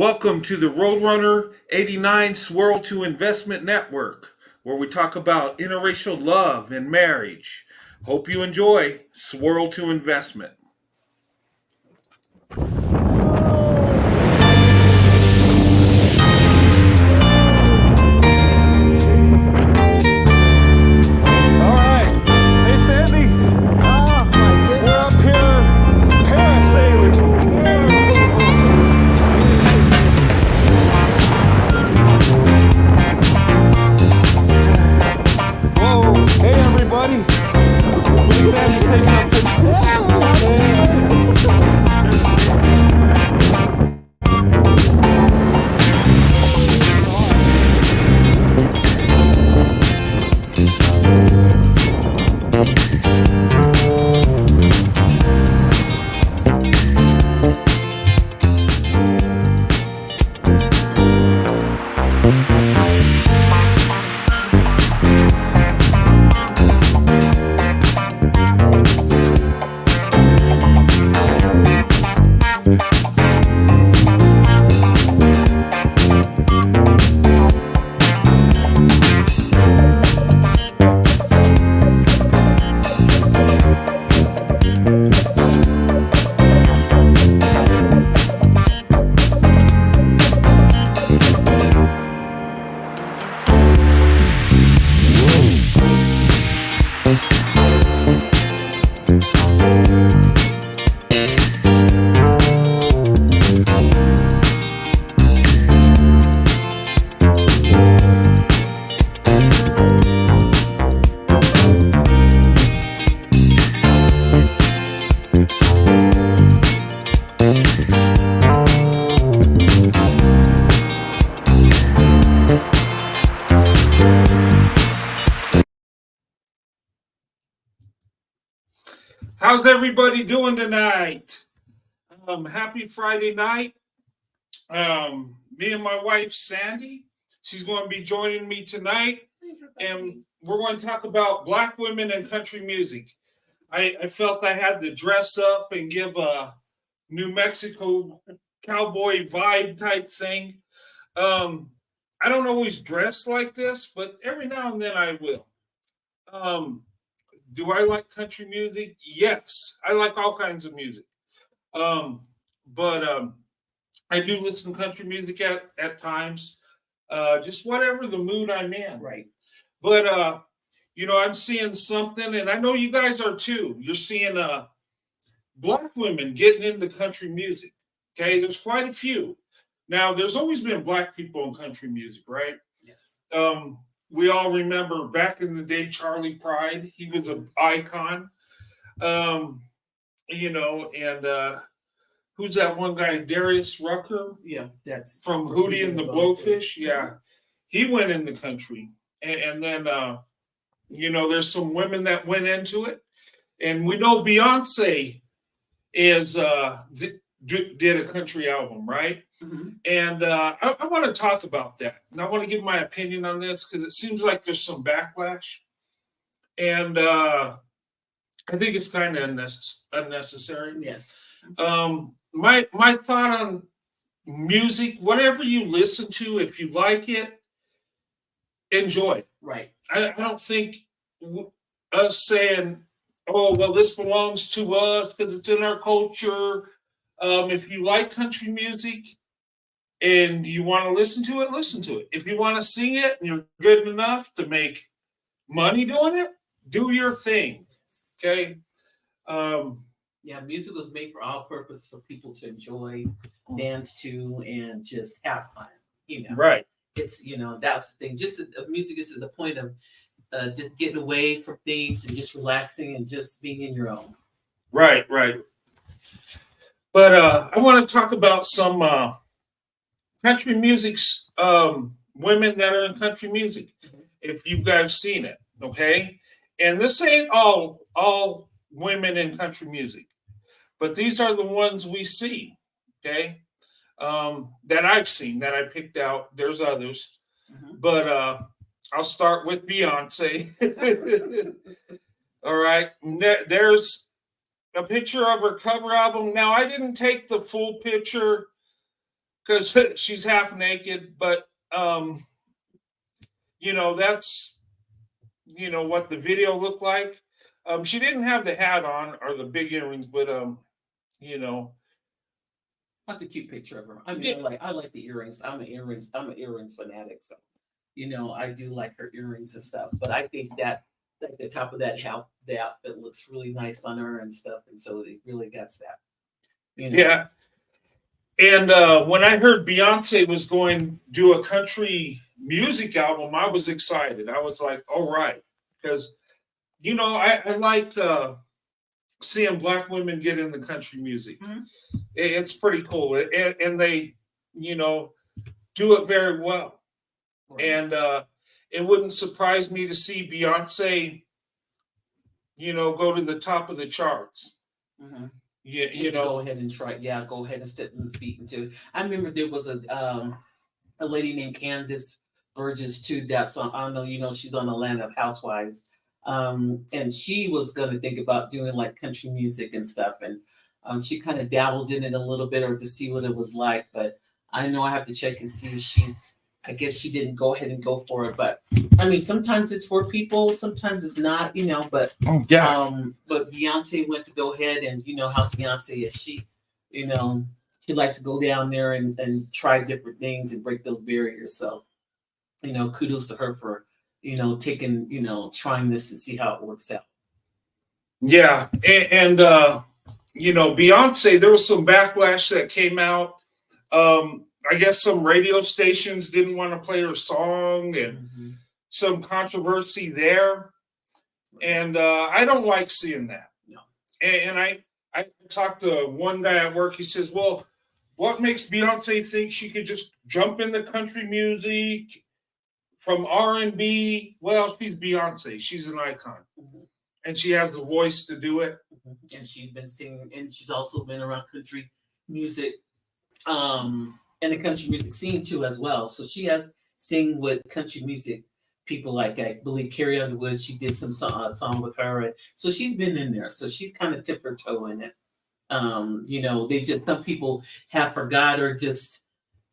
Welcome to the Roadrunner 89 Swirl to Investment Network, where we talk about interracial love and marriage. Hope you enjoy Swirl to Investment. All right. Hey, Sandy. We're up here parasailing. Whoa. Hey, everybody. Let Sandy say How's everybody doing tonight? Happy Friday night. Me and my wife, Sandy, she's going to be joining me tonight, and we're going to talk about Black women in country music. I felt I had to dress up and give a New Mexico cowboy vibe type thing. I don't always dress like this, but every now and then I will. Do I like country music? Yes, I like all kinds of music. But I do listen to country music at times, just whatever the mood I'm in. Right. But I'm seeing something, and I know you guys are too. You're seeing Black women getting into country music. Okay, there's quite a few. Now, there's always been Black people in country music, right? Yes. We all remember back in the day, Charlie Pride. He was an icon. And who's that one guy, Darius Rucker? Yeah, that's from Hootie and the Blowfish. Yeah, he went in the country, and then there's some women that went into it, and we know Beyonce is did a country album, right? Mm-hmm. And I want to talk about that, and I want to give my opinion on this because it seems like there's some backlash, and I think it's kind of unnecessary. Yes. My thought on music, whatever you listen to, if you like it, enjoy it. Right. I don't think us saying, "Oh, well, this belongs to us because it's in our culture." If you like country music and you want to listen to it, listen to it. If you want to sing it and you're good enough to make money doing it, do your thing. Okay. Yeah, music was made for all purpose for people to enjoy, dance to, and just have fun. Right. It's that's the thing. Just music is to the point of just getting away from things and just relaxing and just being in your own. Right. But I want to talk about some country music women that are in country music. Mm-hmm. If you guys seen it, okay? And this ain't all women in country music, but these are the ones we see, okay? That I've seen, that I picked out. There's others, but I'll start with Beyonce. All right, there's a picture of her cover album. Now, I didn't take the full picture because she's half naked, but that's what the video looked like. She didn't have the hat on or the big earrings, but you know, That's a cute picture of her. I mean, yeah, I like the earrings. I'm an earrings fanatic. So, I do like her earrings and stuff. But I think that like the top of the outfit looks really nice on her and stuff. And so it really gets that. yeah. And when I heard Beyonce was going to do a country music album, I was excited. I was like, all right, because I like seeing black women get into country music. Mhm. It's pretty cool, and they, do it very well. Right. And it wouldn't surprise me to see Beyonce, go to the top of the charts. Mhm. Yeah, You can go ahead and try. Yeah, go ahead and step in the feet into. I remember there was a lady named Candace Burgess too. That's on. I don't know. She's on Atlanta Housewives. And she was gonna think about doing like country music and stuff, and she kind of dabbled in it a little bit or to see what it was like. But I know I have to check and see if she's. I guess she didn't go ahead and go for it, but I mean, sometimes it's for people, sometimes it's not, But yeah, but Beyonce went to go ahead, and how Beyonce is. She likes to go down there and try different things and break those barriers. So, kudos to her for taking trying this and see how it works out. yeah, and Beyonce. There was some backlash that came out. I guess some radio stations didn't want to play her song, and some controversy there. And I don't like seeing that. No. And I talked to one guy at work. He says, "Well, what makes Beyonce think she could just jump into country music from R&B? Well, she's Beyonce. She's an icon, and she has the voice to do it. And she's been singing, and she's also been around country music, and the country music scene too as well. So she has sing with country music people like I believe Carrie Underwood. She did some song with her, and so she's been in there. So she's kind of tipped her toe in it. They just some people have forgot or just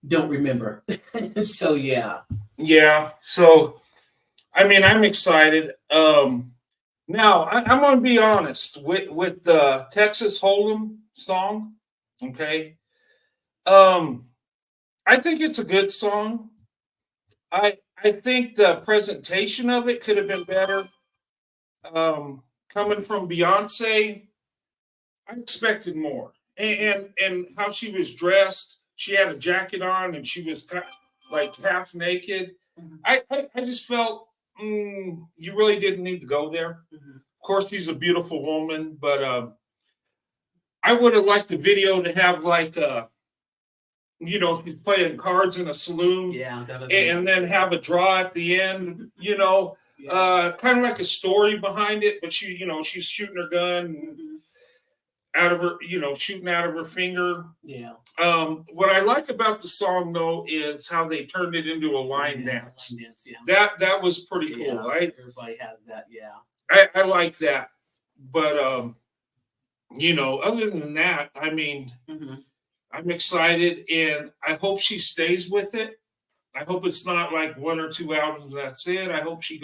don't remember. So yeah. Yeah. So, I mean, I'm excited. Now I'm going to be honest with the Texas Hold'em song. Okay. I think it's a good song. I think the presentation of it could have been better. Coming from Beyonce, I expected more. And how she was dressed, she had a jacket on and she was like half naked. I just felt you really didn't need to go there. Of course, she's a beautiful woman, but I would have liked the video to have like she's playing cards in a saloon, Yeah, and then have a draw at the end. Kind of like a story behind it, but she's shooting her gun out of her, shooting out of her finger. Yeah. What I like about the song though is how they turned it into a line dance. Line dance, yeah. That was pretty cool, Yeah, right? everybody has that, yeah. I like that, but other than that, I mean, I'm excited, and I hope she stays with it. I hope it's not like one or two albums. That's it. I hope she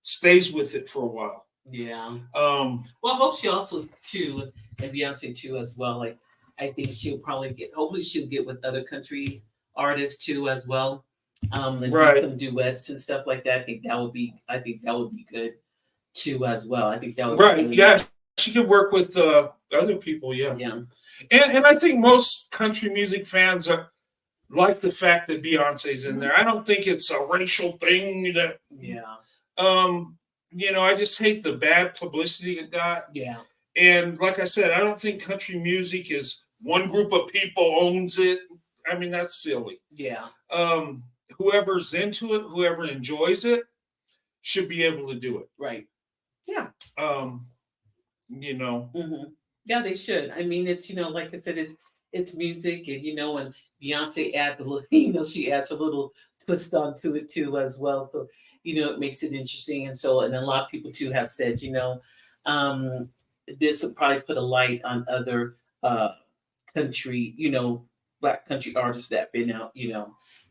stays with it for a while. Yeah. Well, I hope she also too, and Beyonce too as well. Like, I think she'll probably hopefully she'll get with other country artists too as well. And right. do some duets and stuff like that. I think that would be good too as well. I think that would right. be really Yeah, she could work with other people. Yeah. Yeah. And I think most country music fans like the fact that Beyonce's in there. I don't think it's a racial thing that. Yeah. I just hate the bad publicity it got. Yeah. And like I said, I don't think country music is one group of people owns it. I mean, that's silly. Yeah. Whoever's into it, whoever enjoys it, should be able to do it. Right. Yeah. Yeah, they should. I mean, it's like I said, it's music, and and Beyonce adds a little, she adds a little twist onto it too as well. So it makes it interesting, and a lot of people too have said, this will probably put a light on other country, black country artists that been out,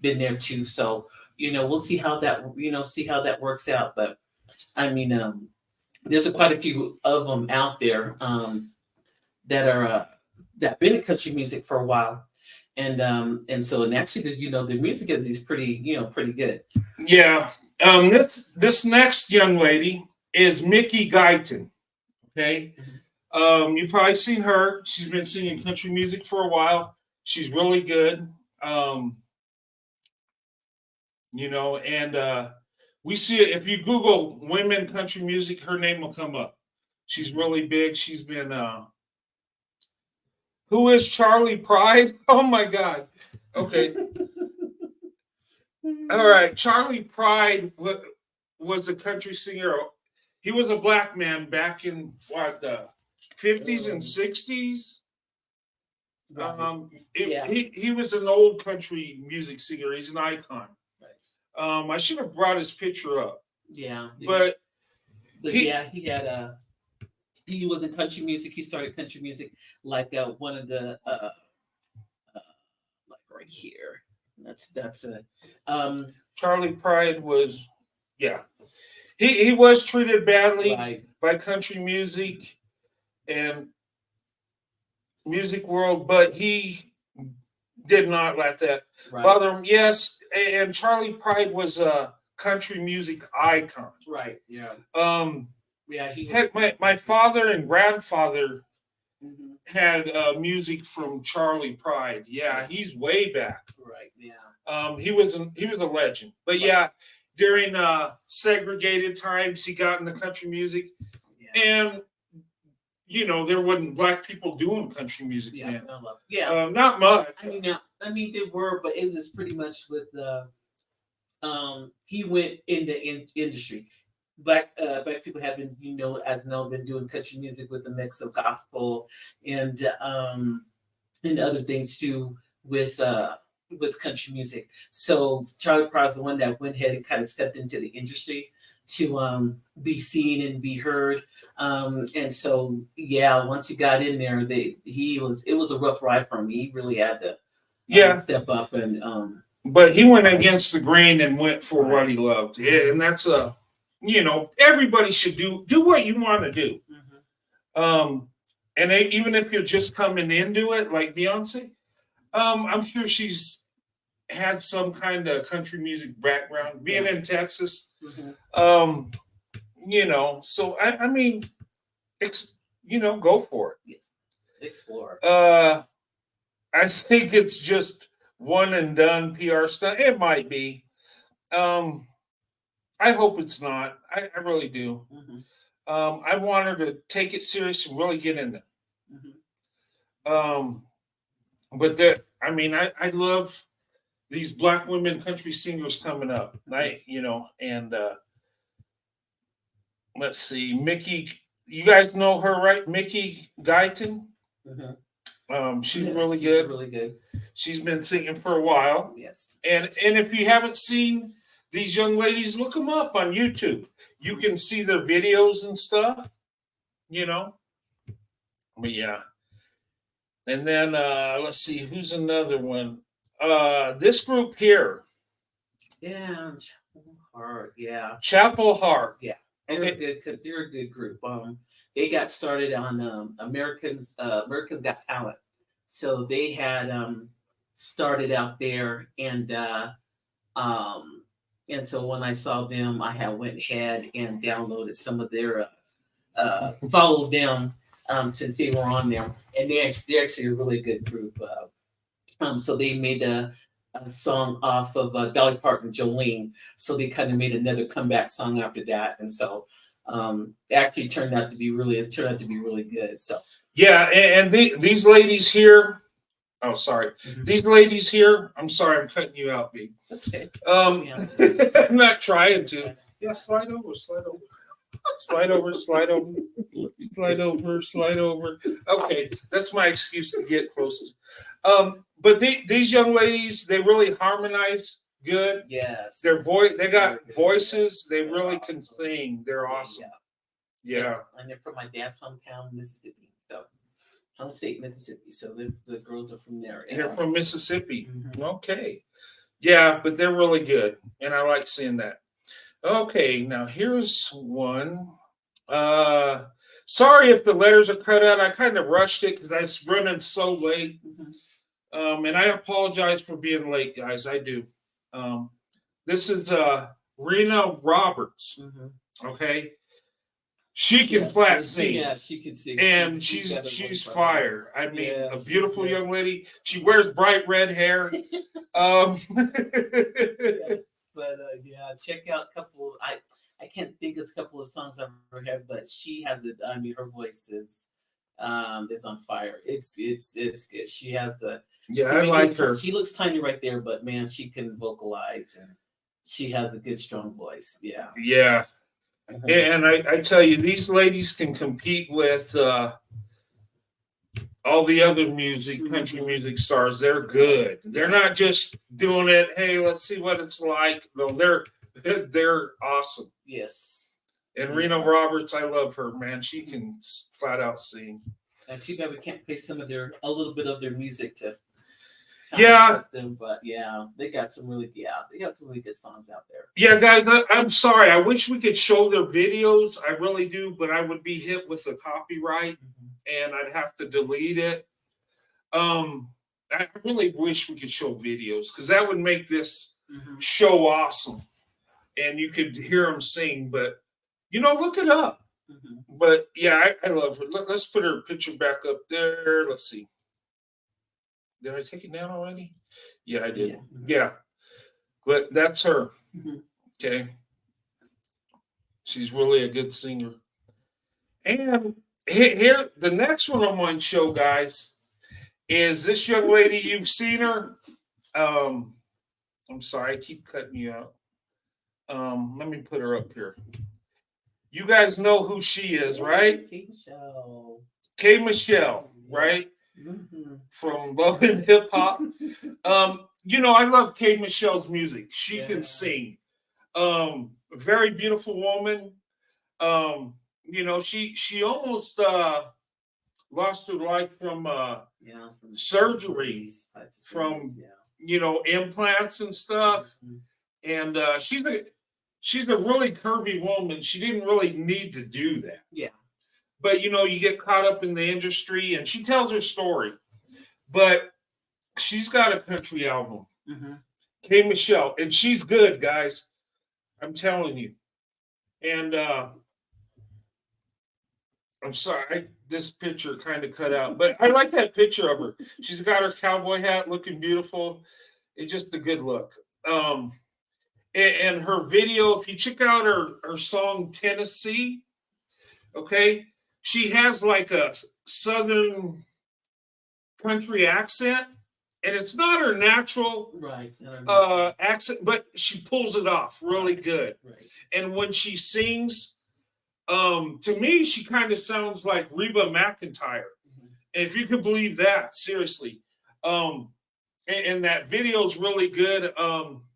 been there too. So, we'll see how that works out. But I mean, there's quite a few of them out there that are that been in country music for a while, and actually, the music is pretty good. Yeah. This next young lady is Mickey Guyton. Okay. You've probably seen her. She's been singing country music for a while. She's really good. And we see it if you Google women country music, her name will come up. She's really big. She's been who is Charlie Pride? Oh my God. Okay. All right. Charlie Pride was a country singer. He was a black man back in what the 50s and 60s. He was an old country music singer. He's an icon. I should have brought his picture up. Yeah. But he was in country music. He started country music like one of the like right here. That's Charlie Pride was he was treated badly by country music and music world, but he did not let that bother him. Yes, and Charlie Pride was a country music icon. Right. Yeah. He had my father and grandfather had music from Charlie Pride. Yeah, he's way back. Right. Yeah. He was a legend. But yeah, during segregated times, he got into country music, and there wasn't black people doing country music then. Not much. I mean, there were, but it was pretty much with the. He went in the industry. Black people have been, been doing country music with a mix of gospel and other things too with country music. So Charlie Pride is the one that went ahead and kind of stepped into the industry to be seen and be heard. And so once he got in there, it was a rough ride for him. He really had to step up and but he went against the grain and went for what he loved. Yeah, and that's everybody should do what you want to do. And even if you're just coming into it, like Beyonce, I'm sure she's had some kind of country music background, being in Texas. So I mean, go for it. Yes. Explore. I think it's just one and done PR stunt. It might be. I hope it's not. I really do. I want her to take it serious and really get in there. But I love these black women country singers coming up. And let's see, Mickey. You guys know her, right? Mickey Guyton. She's really good. She's really good. She's been singing for a while. Yes. And if you haven't seen these young ladies, look them up on YouTube. You can see their videos and stuff, But yeah. And then let's see, who's another one? This group here. Yeah, Chapel Heart. Yeah. Chapel Heart. Yeah. They're a good group. They got started on Americans Got Talent. So they had started out there, and so when I saw them, I went ahead and downloaded some of their followed them since they were on there, and they're actually a really good group. So they made a song off of Dolly Parton, Jolene. So they kind of made another comeback song after that, and so it actually turned out to be really good. So yeah, and these ladies here. Oh, sorry. These ladies here. I'm sorry, I'm cutting you out, babe. That's okay. I'm not trying to. Yeah, slide over. Okay, that's my excuse to get close. But these young ladies, they really harmonize good. Yes. They got voices. They really can sing. They're awesome. Yeah. And they're from my dad's hometown, Mississippi. So Home State, Mississippi. So the girls are from there. They're from Mississippi. Mhm. Okay. Yeah, but they're really good. And I like seeing that. Okay, now here's one. Sorry if the letters are cut out. I kind of rushed it because I was running so late. And I apologize for being late, guys. I do. This is Rena Roberts. Okay. She can flat sing. Yeah, she can sing. And she's fire. I mean, a beautiful young lady. She wears bright red hair. But yeah, check out a couple. I can't think of a couple of songs I've ever heard, but she has it. I mean, her voice is on fire. It's good. She has a I like her. She looks tiny right there, but man, she can vocalize and she has a good strong voice. Yeah. Yeah. And I tell you, these ladies can compete with all the other country music stars. They're good. They're not just doing it. Hey, let's see what it's like. No, they're awesome. Yes. And Rena Roberts, I love her, man. She can flat out sing. And too bad we can't play a little bit of their music to. Them, but yeah, they got some really good songs out there. Yeah, guys, I'm sorry. I wish we could show their videos. I really do, but I would be hit with a copyright, and I'd have to delete it. I really wish we could show videos because that would make this show awesome, and you could hear them sing. But look it up. But yeah, I love her. Let's put her picture back up there. Let's see. Did I take it down already? Yeah, I did. Yeah. But that's her. Okay. She's really a good singer. And here, the next one on my show, guys, is this young lady. You've seen her. I'm sorry, I keep cutting you out. Let me put her up here. You guys know who she is, right? K. Michelle, right? From Love and Hip Hop. I love K. Michelle's music. She can sing. Very beautiful woman. She almost lost her life from surgeries, from implants and stuff. And she's a really curvy woman. She didn't really need to do that. Yeah. But you get caught up in the industry, and she tells her story. But she's got a country album, K. Michelle, and she's good, guys. I'm telling you. And I'm sorry, this picture kind of cut out, but I like that picture of her. She's got her cowboy hat, looking beautiful. It's just a good look. And her video, if you check out her song Tennessee, okay. She has like a southern country accent, and it's not her natural accent, but she pulls it off really good. Right. And when she sings, to me, she kind of sounds like Reba McEntire. And if you can believe that, seriously. And that video is really good.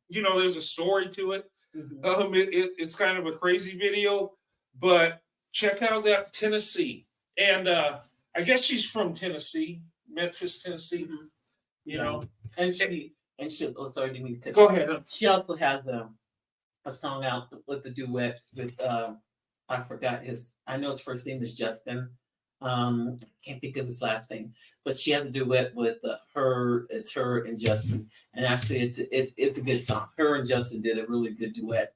There's a story to it. It's kind of a crazy video, but check out that Tennessee. And I guess she's from Tennessee, Memphis, Tennessee. And she oh, sorry, didn't mean to go ahead. She also has a song out with the duet with I forgot I know his first name is Justin. Can't think of his last name, but she has a duet with her. It's her and Justin, and actually, it's a good song. Her and Justin did a really good duet.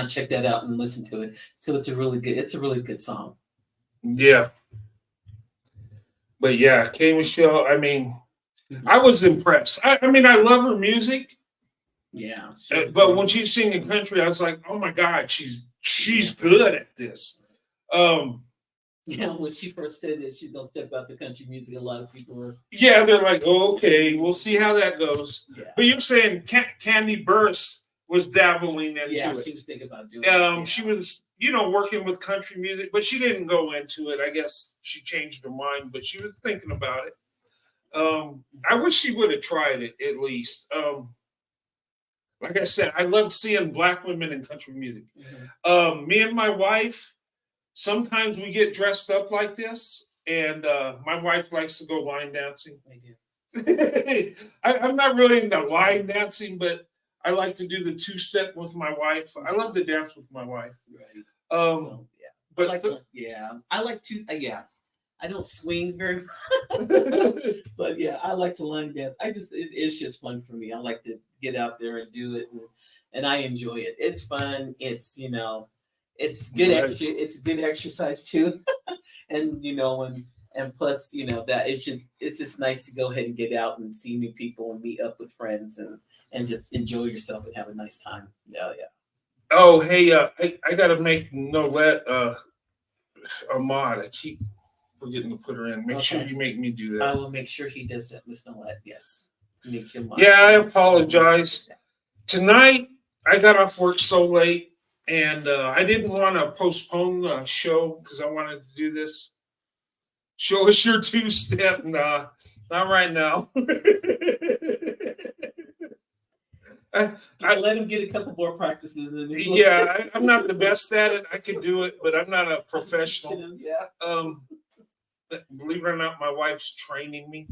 Check that out and listen to it. So it's a really good song. Yeah. But yeah, K. Michelle, I mean, I was impressed. I mean, I love her music. Yeah. But when she's singing country, I was like, oh my God, she's good at this. When she first said that she's gonna step out the country music, a lot of people were. Yeah, they're like, oh, okay, we'll see how that goes. Yeah. But you're saying Candy Burst was dabbling into it. Yeah, she was thinking about doing it. She was, working with country music, but she didn't go into it. I guess she changed her mind, but she was thinking about it. I wish she would have tried it at least. Like I said, I love seeing Black women in country music. Me and my wife, sometimes we get dressed up like this, and my wife likes to go line dancing. I do. I'm not really into line dancing, but I like to do the two-step with my wife. I love to dance with my wife. Right. Um, Yeah. but I like to. Yeah. I don't swing very, but yeah, I like to line dance. It's just fun for me. I like to get out there and do it, and I enjoy it. It's fun. It's it's good Right. it's good exercise too, and and plus that it's just nice to go ahead and get out and see new people and meet up with friends and just enjoy yourself and have a nice time. Yeah, yeah. Oh, hey, I gotta make Nolette a mod. I keep forgetting to put her in. Make sure Okay. you make me do I that. will make sure he does that, Miss Nolette. Yes, make him. Yeah, I apologize. Tonight I got off work so late, and I didn't want to postpone the show because I wanted to do this. Show us your two-step. Nah, not right now. I let him get a couple more practices. Yeah, I'm not the best at it. I can do it, but I'm not a professional. Yeah. Believe it or not, my wife's training me.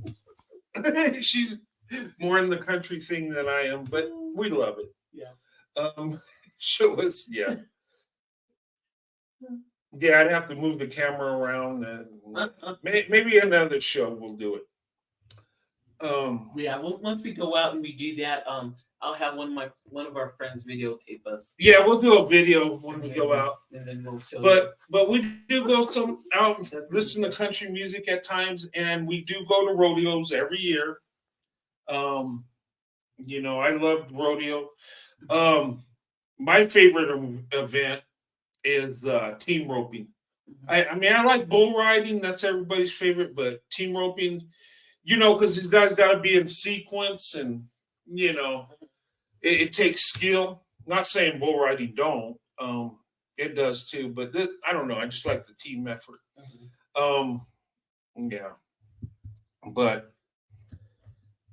She's more in the country thing than I am, but we love it. Yeah. Show us, yeah. Yeah, I'd have to move the camera around, and maybe another show we'll do it. Yeah. Once we go out and we do that, I'll have one of our friends videotape us. Yeah, we'll do a video when we go out. And then we'll show But we do go out and listen to country music at times, and we do go to rodeos every year. I love rodeo. My favorite event is team roping. I mean, I like bull riding. That's everybody's favorite, but team roping, because these guys got to be in sequence, and it takes skill. Not saying bull riding don't. It does too, but I don't know. I just like the team effort. Yeah. But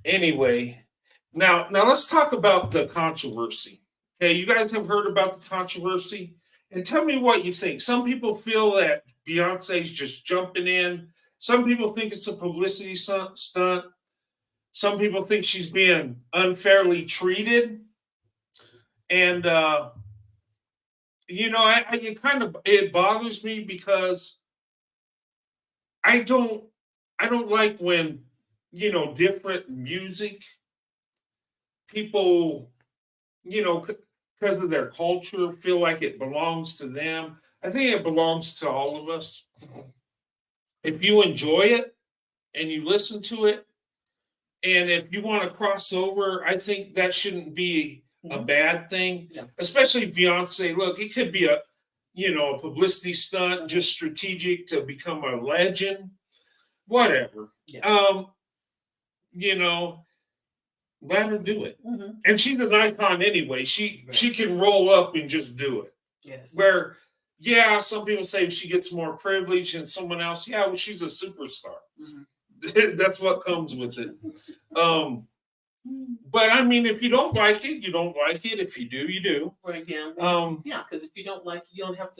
anyway, now let's talk about the controversy. Okay, you guys have heard about the controversy, and tell me what you think. Some people feel that Beyonce's just jumping in. Some people think it's a publicity stunt. Some people think she's being unfairly treated, and it bothers me because I don't like when different music people because of their culture feel like it belongs to them. I think it belongs to all of us. If you enjoy it and you listen to it, and if you want to cross over, I think that shouldn't be a bad thing. Yeah. Especially Beyonce. Look, it could be a publicity stunt, just strategic to become a legend, whatever. Yeah. Let her do it. And she's an icon anyway. She can roll up and just do it. Yes. Where, some people say she gets more privilege than someone else. Yeah, well, she's a superstar. That's what comes with it. But I mean, if you don't like it, you don't like it. If you do, you do. Right. Yeah. Because if you don't like it, you don't have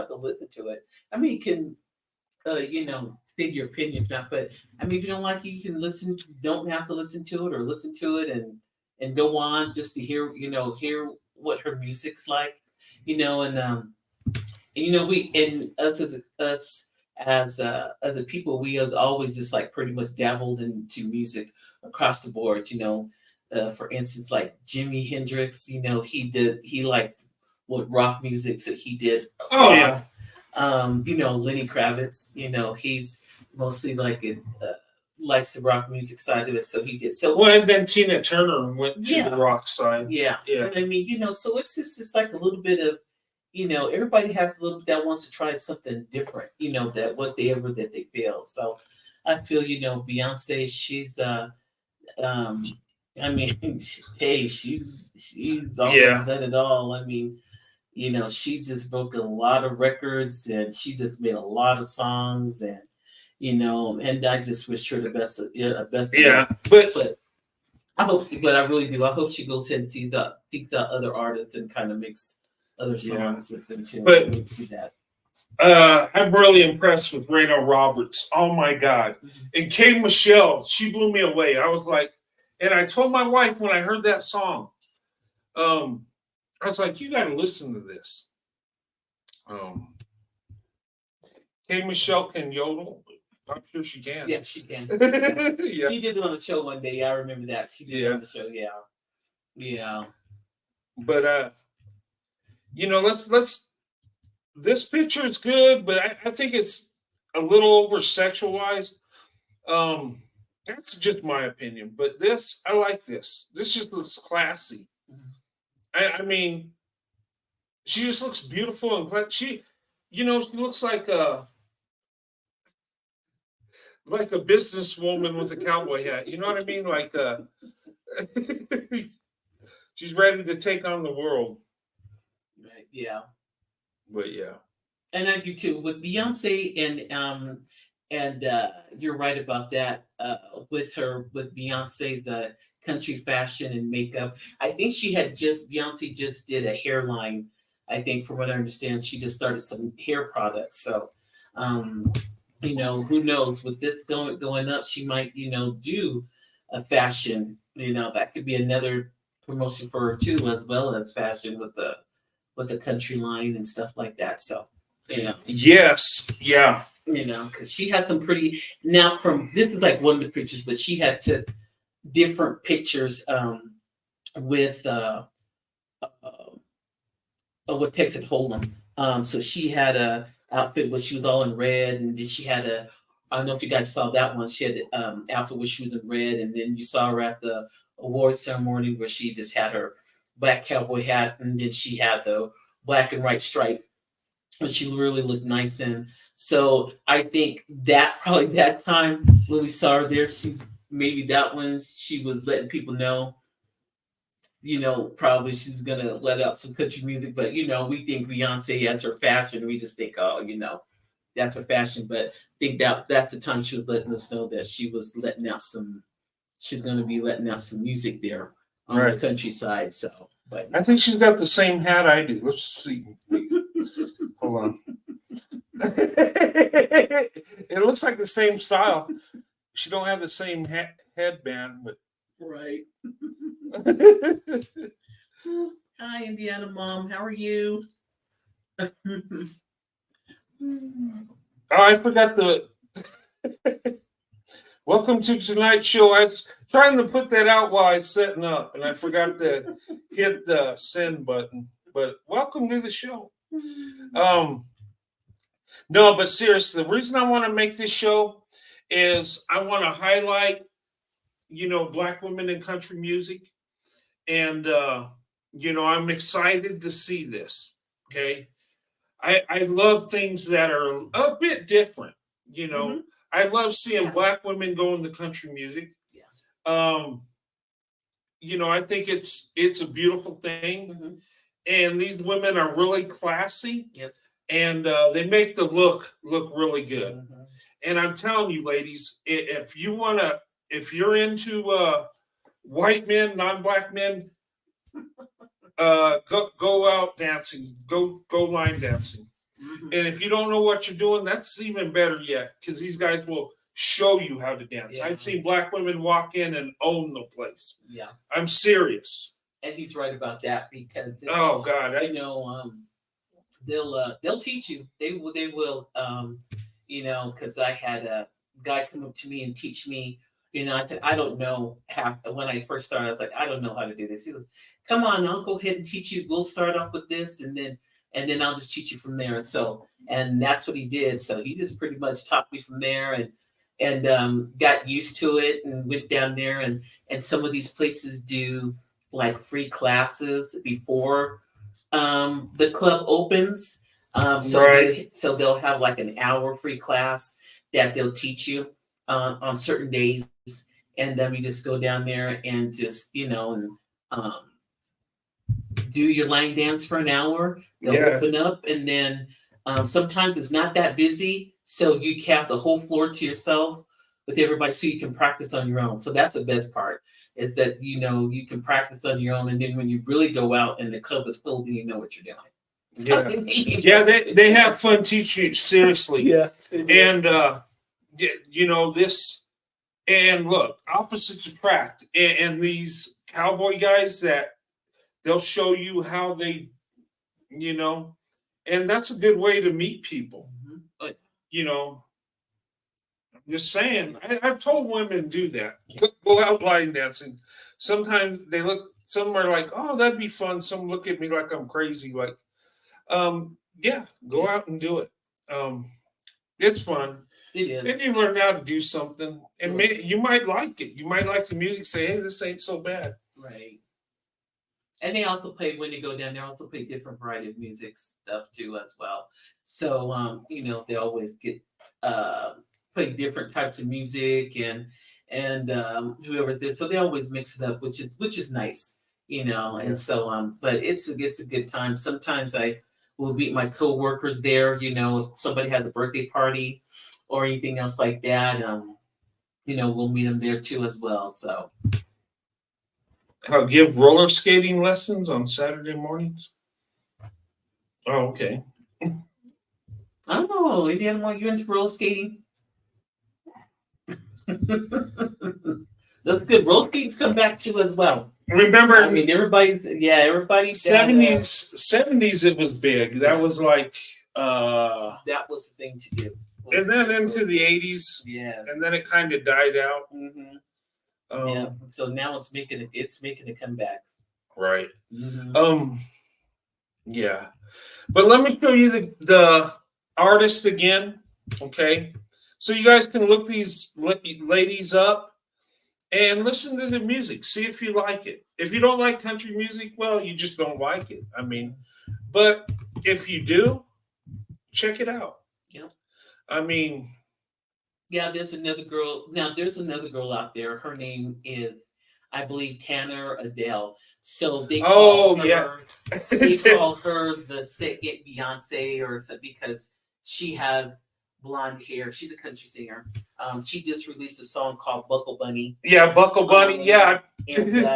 to listen to it. I mean, you can, state your opinion, but I mean, if you don't like it, you can listen. You don't have to listen to it, or listen to it and go on just to hear what her music's like, we as a people, we as always just like pretty much dabbled into music across the board. For instance, like Jimi Hendrix, he liked what rock music that he did. Oh yeah. Lenny Kravitz, he's mostly like it likes the rock music side of it, so he did. So and then Tina Turner went to the rock side. Yeah. And I mean, so it's just like a little bit of, everybody has a little bit that wants to try something different, that they feel. So I feel, Beyonce, she's I mean, hey, she's almost done it all. I mean, she's just broken a lot of records, and she just made a lot of songs, and and I just wish her the best. Best. Yeah, but I hope, but I really do. I hope she goes ahead and seeks out other artists and kind of makes other songs with them too. But see that. I'm really impressed with Reno Roberts. Oh my God. And K Michelle, she blew me away. I was like, and I told my wife when I heard that song, I was like, you got to listen to this. K Michelle can yodel. I'm sure she can. Yeah, she can. Yeah. She did it on the show one day. I remember that. She did it Yeah. on the show. Yeah. Yeah. But you know, let's this picture is good, but I think it's a little over sexualized. That's just my opinion. But this, I like this. This just looks classy. I mean, she just looks beautiful and she, you know, she looks like a businesswoman with a cowboy hat. You know what I mean? Like she's ready to take on the world. Right. Yeah. But yeah. And I do too with Beyonce, and you're right about that. With Beyonce's the country fashion and makeup, I think Beyonce just did a hairline. I think from what I understand, she just started some hair products. So, you know, who knows? With this going up, she might, you know, do a fashion. You know, that could be another promotion for her too, as well as fashion with the country line and stuff like that. So, you know. Yes. Yeah. You know, because she has some pretty. Now, this is like one of the pictures, but she had took different pictures with Texas Hold'em. So she had a outfit where she was all in red, and then she had I don't know if you guys saw that one. She had outfit where she was in red, and then you saw her at the award ceremony where she just had her black cowboy hat, and then she had the black and white stripe, and she really looked nice in. So I think that probably that time when we saw her there, maybe that one she was letting people know, you know, probably she's gonna let out some country music. But you know, we think Beyonce as her fashion. We just think, oh, you know, that's her fashion. But I think that's the time she was letting us know that she was letting out some. She's gonna be letting out some music there on the countryside. So, but I think she's got the same hat I do. Let's see. Hold on. It looks like the same style. She don't have the same headband, but right. Hi, Indiana mom. How are you? Oh, I forgot the. Welcome to tonight's show. I was trying to put that out while I was setting up, and I forgot to hit the send button. But welcome to the show. No, but seriously, the reason I want to make this show is I want to highlight, you know, Black women in country music. And, you know, I'm excited to see this. Okay. I love things that are a bit different. You know, I love seeing Black women go into country music. Yeah. You know, I think it's a beautiful thing. And these women are really classy. Yep. And they make the look really good. And I'm telling you, ladies, if you're into white men, non-Black men, go out dancing, go line dancing. And if you don't know what you're doing, that's even better yet, because these guys will show you how to dance. Yeah. I've seen Black women walk in and own the place. Yeah, I'm serious. And he's right about that, because oh God, I know they'll teach you. They will. You know, because I had a guy come up to me and teach me. You know, I said, I don't know when I first started, I was like, I don't know how to do this. He goes, come on, I'll go ahead and teach you. We'll start off with this, and then I'll just teach you from there. And that's what he did. So he just pretty much taught me from there, and got used to it, and went down there, and some of these places do like free classes before the club opens. So they'll have like an hour free class that they'll teach you on certain days, and then we just go down there and just, you know, and do your line dance for an hour. They'll open up, and then sometimes it's not that busy, so you have the whole floor to yourself with everybody, so you can practice on your own. So that's the best part, is that, you know, you can practice on your own, and then when you really go out and the club is full, then you know what you're doing. Yeah, yeah, they have fun teaching you seriously. Yeah. And you know this, and look, opposites attract, and these cowboy guys that they'll show you how they, you know, and that's a good way to meet people. But You know, I'm just saying, I've told women to do that. Go out line dancing. Sometimes they look. Some are like, "Oh, that'd be fun." Some look at me like I'm crazy. Like, yeah, go out and do it. It's fun. it is. Then you learn how to do something, and you might like it. You might like the music. Say, "Hey, this ain't so bad." Right. And they also play when they go down. They also play different variety of music stuff too as well. So you know, they always get play different types of music and whoever's there. So they always mix it up, which is nice, you know. And so but it's a good time. Sometimes I will meet my coworkers there. You know, if somebody has a birthday party or anything else like that. You know, we'll meet them there too as well. So. I'll give roller skating lessons on Saturday mornings. Oh, okay. Oh, Indiana, want you into roller skating? That's good. Roller skating's come back too as well. Remember, I mean, everybody's 70s it was big. That was like that was the thing to do. And then into the 80s. Yeah. And then it kind of died out. Mm-hmm. Yeah. So now it's making a comeback. Right. Mm-hmm. Yeah. But let me show you the artist again. Okay. So you guys can look these ladies up and listen to the music. See if you like it. If you don't like country music, well, you just don't like it. I mean, but if you do, check it out. Yeah. I mean, yeah, there's another girl. Now there's another girl out there. Her name is, I believe, Tanner Adele. So they call her they call her the second Beyonce or so because she has blonde hair. She's a country singer. She just released a song called Buckle Bunny. Yeah, Buckle Bunny. Yeah. And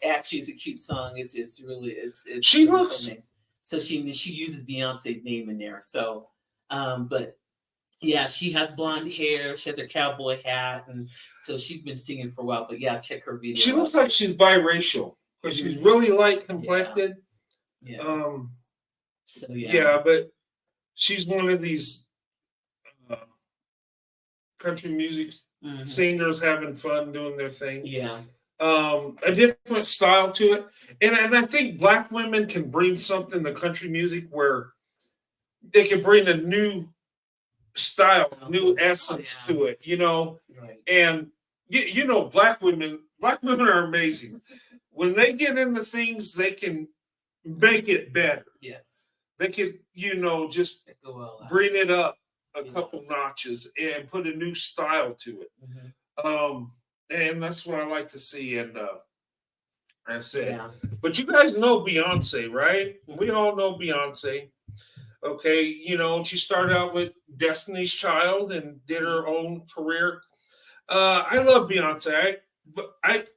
actually it's a cute song. It's really she really looks funny. So she uses Beyonce's name in there. So but yeah, she has blonde hair. She has a cowboy hat, and so she's been singing for a while. But yeah, check her video. She looks like she's biracial because she's really light complected. Yeah. So yeah. Yeah, but she's one of these country music singers having fun doing their thing. Yeah. A different style to it, and I think Black women can bring something to country music where they can bring a new style, new essence to it, you know. Right. And you know, Black women are amazing. When they get into things, they can make it better. Yes. They can, you know, just bring it up a couple notches and put a new style to it. Mm-hmm. And that's what I like to see. And I said, but you guys know Beyonce, right? We all know Beyonce. Okay, you know, she started out with Destiny's Child and did her own career. I love Beyonce, but I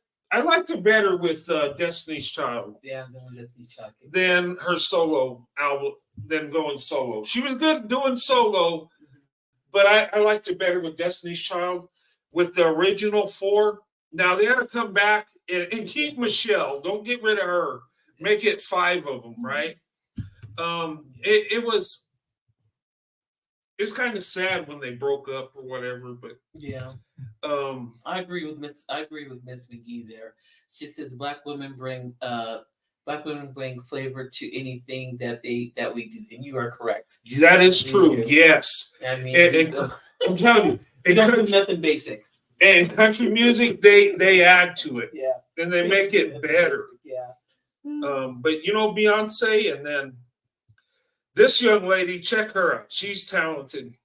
liked her better with Destiny's Child. Yeah, Destiny's Child. Than her solo album, than going solo. She was good doing solo, but I liked her better with Destiny's Child. With the original four, now they had to come back and keep Michelle. Don't get rid of her. Make it 5 of them, right? It's kind of sad when they broke up or whatever, but yeah. I agree with Miss McGee there. She says Black women bring flavor to anything that we do, and you are correct. That is true. Yes. I mean, and I'm telling you, they don't do nothing basic. And country music, they add to it. Yeah. And they make it better. Yeah. But you know, Beyonce, and then this young lady, check her out. She's talented.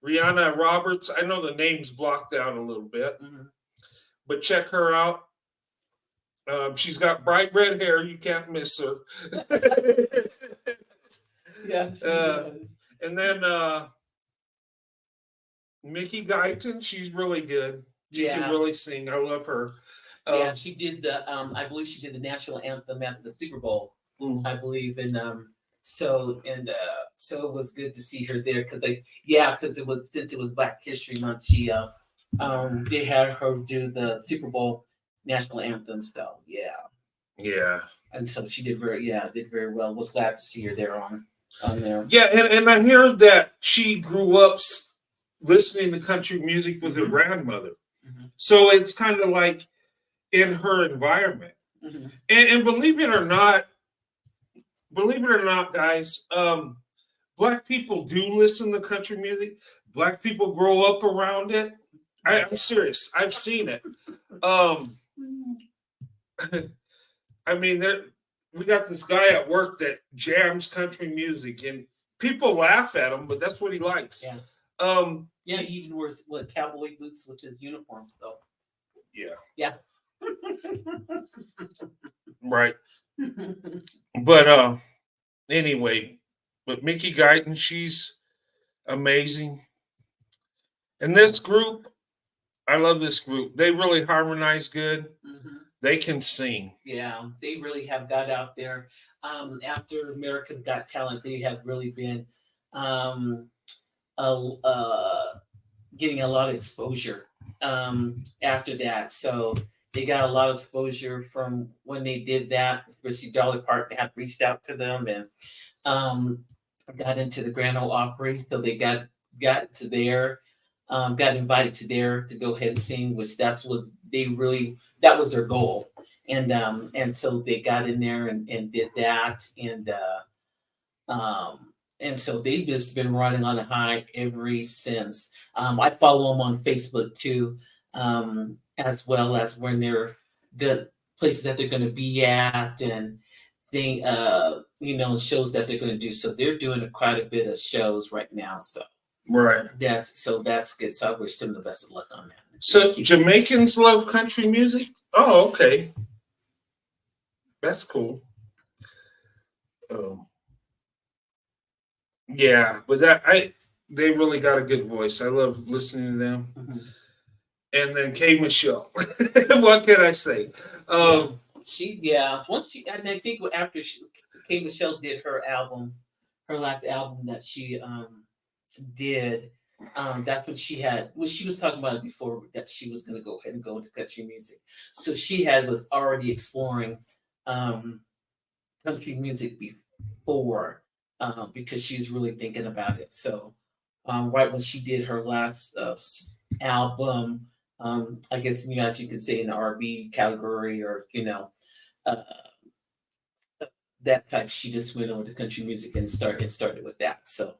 Rihanna Roberts. I know the name's blocked out a little bit, but check her out. She's got bright red hair. You can't miss her. Yeah. And then Mickey Guyton. She's really good. She can really sing. I love her. Yeah, she did I believe she did the national anthem at the Super Bowl. I believe, and So so it was good to see her there because because it was since it was Black History Month, they had her do the Super Bowl national anthem. So Yeah. and so she did very well. Was glad to see her there on there. Yeah, and I hear that she grew up listening to country music with her grandmother. Mhm. So it's kind of like in her environment. Mhm. And believe it or not, guys, Black people do listen to country music. Black people grow up around it. I'm serious. I've seen it. Um, I mean, we got this guy at work that jams country music, and people laugh at him, but that's what he likes. Yeah. Yeah, He even wears cowboy boots with his uniform. So yeah, right. But anyway, but Mickey Guyton, she's amazing. And this group, I love this group. They really harmonize good. Mhm. They can sing. Yeah, they really have got out there. After America's Got Talent, they have really been um, getting a lot of exposure after that. So they got a lot of exposure from when they did that. Especially Dolly Parton had reached out to them and got into the Grand Ole Opry. So they got to there, got invited to there to go ahead and sing, which that was their goal. And so they got in there and did that and so they've just been running on a high ever since. I follow them on Facebook too, as well as when they're the places that they're going to be at and shows that they're going to do. So they're doing quite a bit of shows right now. So Right. that's good. So I wish them the best of luck on that. So Jamaicans love country music? Oh, okay. That's cool. Yeah, but they really got a good voice. I love listening to them. Mhm. And then K Michelle. What can I say? And I think after K Michelle did her last album that she did, that's when she was talking about it before that she was going to go ahead and go into country music. So she was already exploring country music before because she's really thinking about it. So right when she did her last album, I guess as you could say in the R&B category or uh, that type, she just went over to country music and started with that. So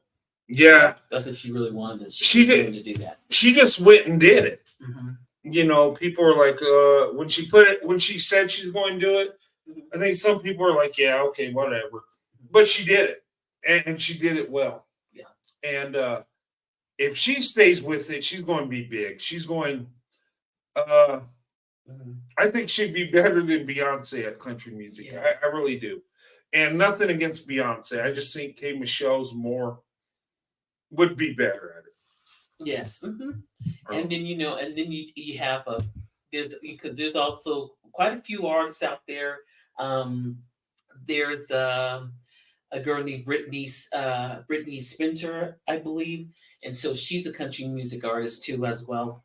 yeah, that's what she really wanted. She did to do that. She just went and did it. Mm-hmm. People are like, when she said she's going to do it, I think some people are like, yeah, okay, whatever. But she did it, and she did it well. Yeah. And if she stays with it, she's going to be big. She's going. I think she'd be better than Beyonce at country music. Yeah. I really do. And nothing against Beyonce. I just think K Michelle's would be better at it. Yes. Mm-hmm. And then you have there's also quite a few artists out there. There's a girl named Brittany Spencer, I believe, and so she's a country music artist too as well.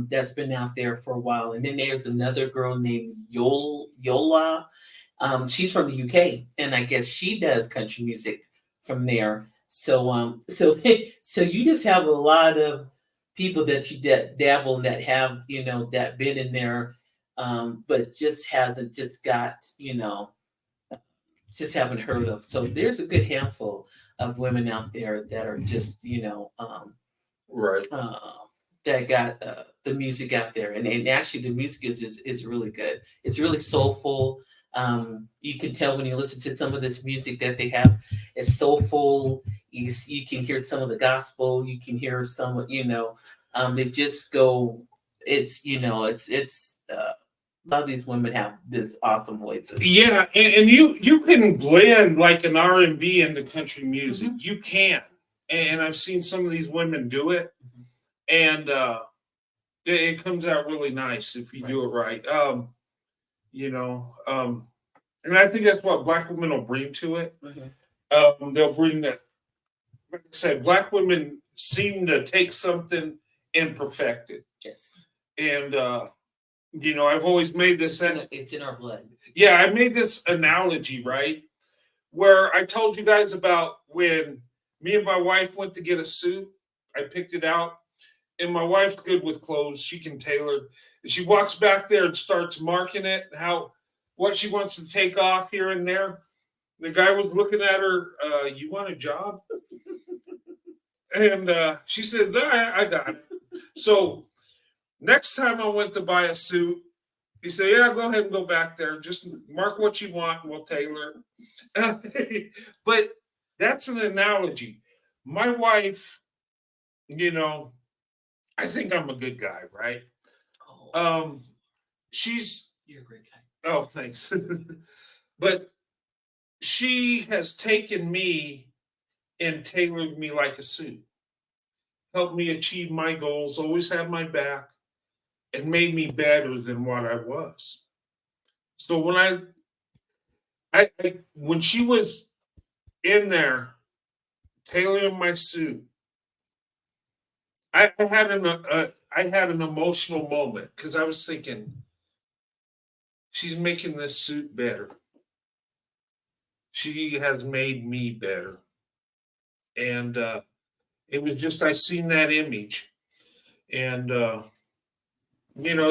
That's been out there for a while. And then there's another girl named Yola. She's from the UK, and I guess she does country music from there. So so you just have a lot of people that you dabble in that have that been in there, but just haven't heard of. So there's a good handful of women out there that are just right. That got the music out there, and actually the music is really good. It's really soulful. You can tell when you listen to some of this music that they have. It's soulful. You can hear some of the gospel. You can hear some. They just go. It's a lot of these women have this awesome voices. Yeah, and you can blend like an R&B into country music. Mm-hmm. You can, and I've seen some of these women do it. And it comes out really nice if you do it right. And I think that's what Black women will bring to it. they'll bring that. Like I said, Black women seem to take something and perfect it. Yes. And I've always made this. It's in our blood. Yeah, I made this analogy, right? Where I told you guys about when me and my wife went to get a suit. I picked it out, and my wife's good with clothes. She can tailor. And she walks back there and starts marking it, what she wants to take off here and there. The guy was looking at her, you want a job? And she says, no, I got it. So next time I went to buy a suit, he said, yeah, go ahead and go back there. Just mark what you want and we'll tailor it. But that's an analogy. My wife, I think I'm a good guy, right? Oh, you're a great guy. Oh, thanks. But she has taken me and tailored me like a suit, helped me achieve my goals, always had my back, and made me better than what I was. So when she was in there tailoring my suit, I had an emotional moment because I was thinking, she's making this suit better. She has made me better. And it was just, I seen that image. And,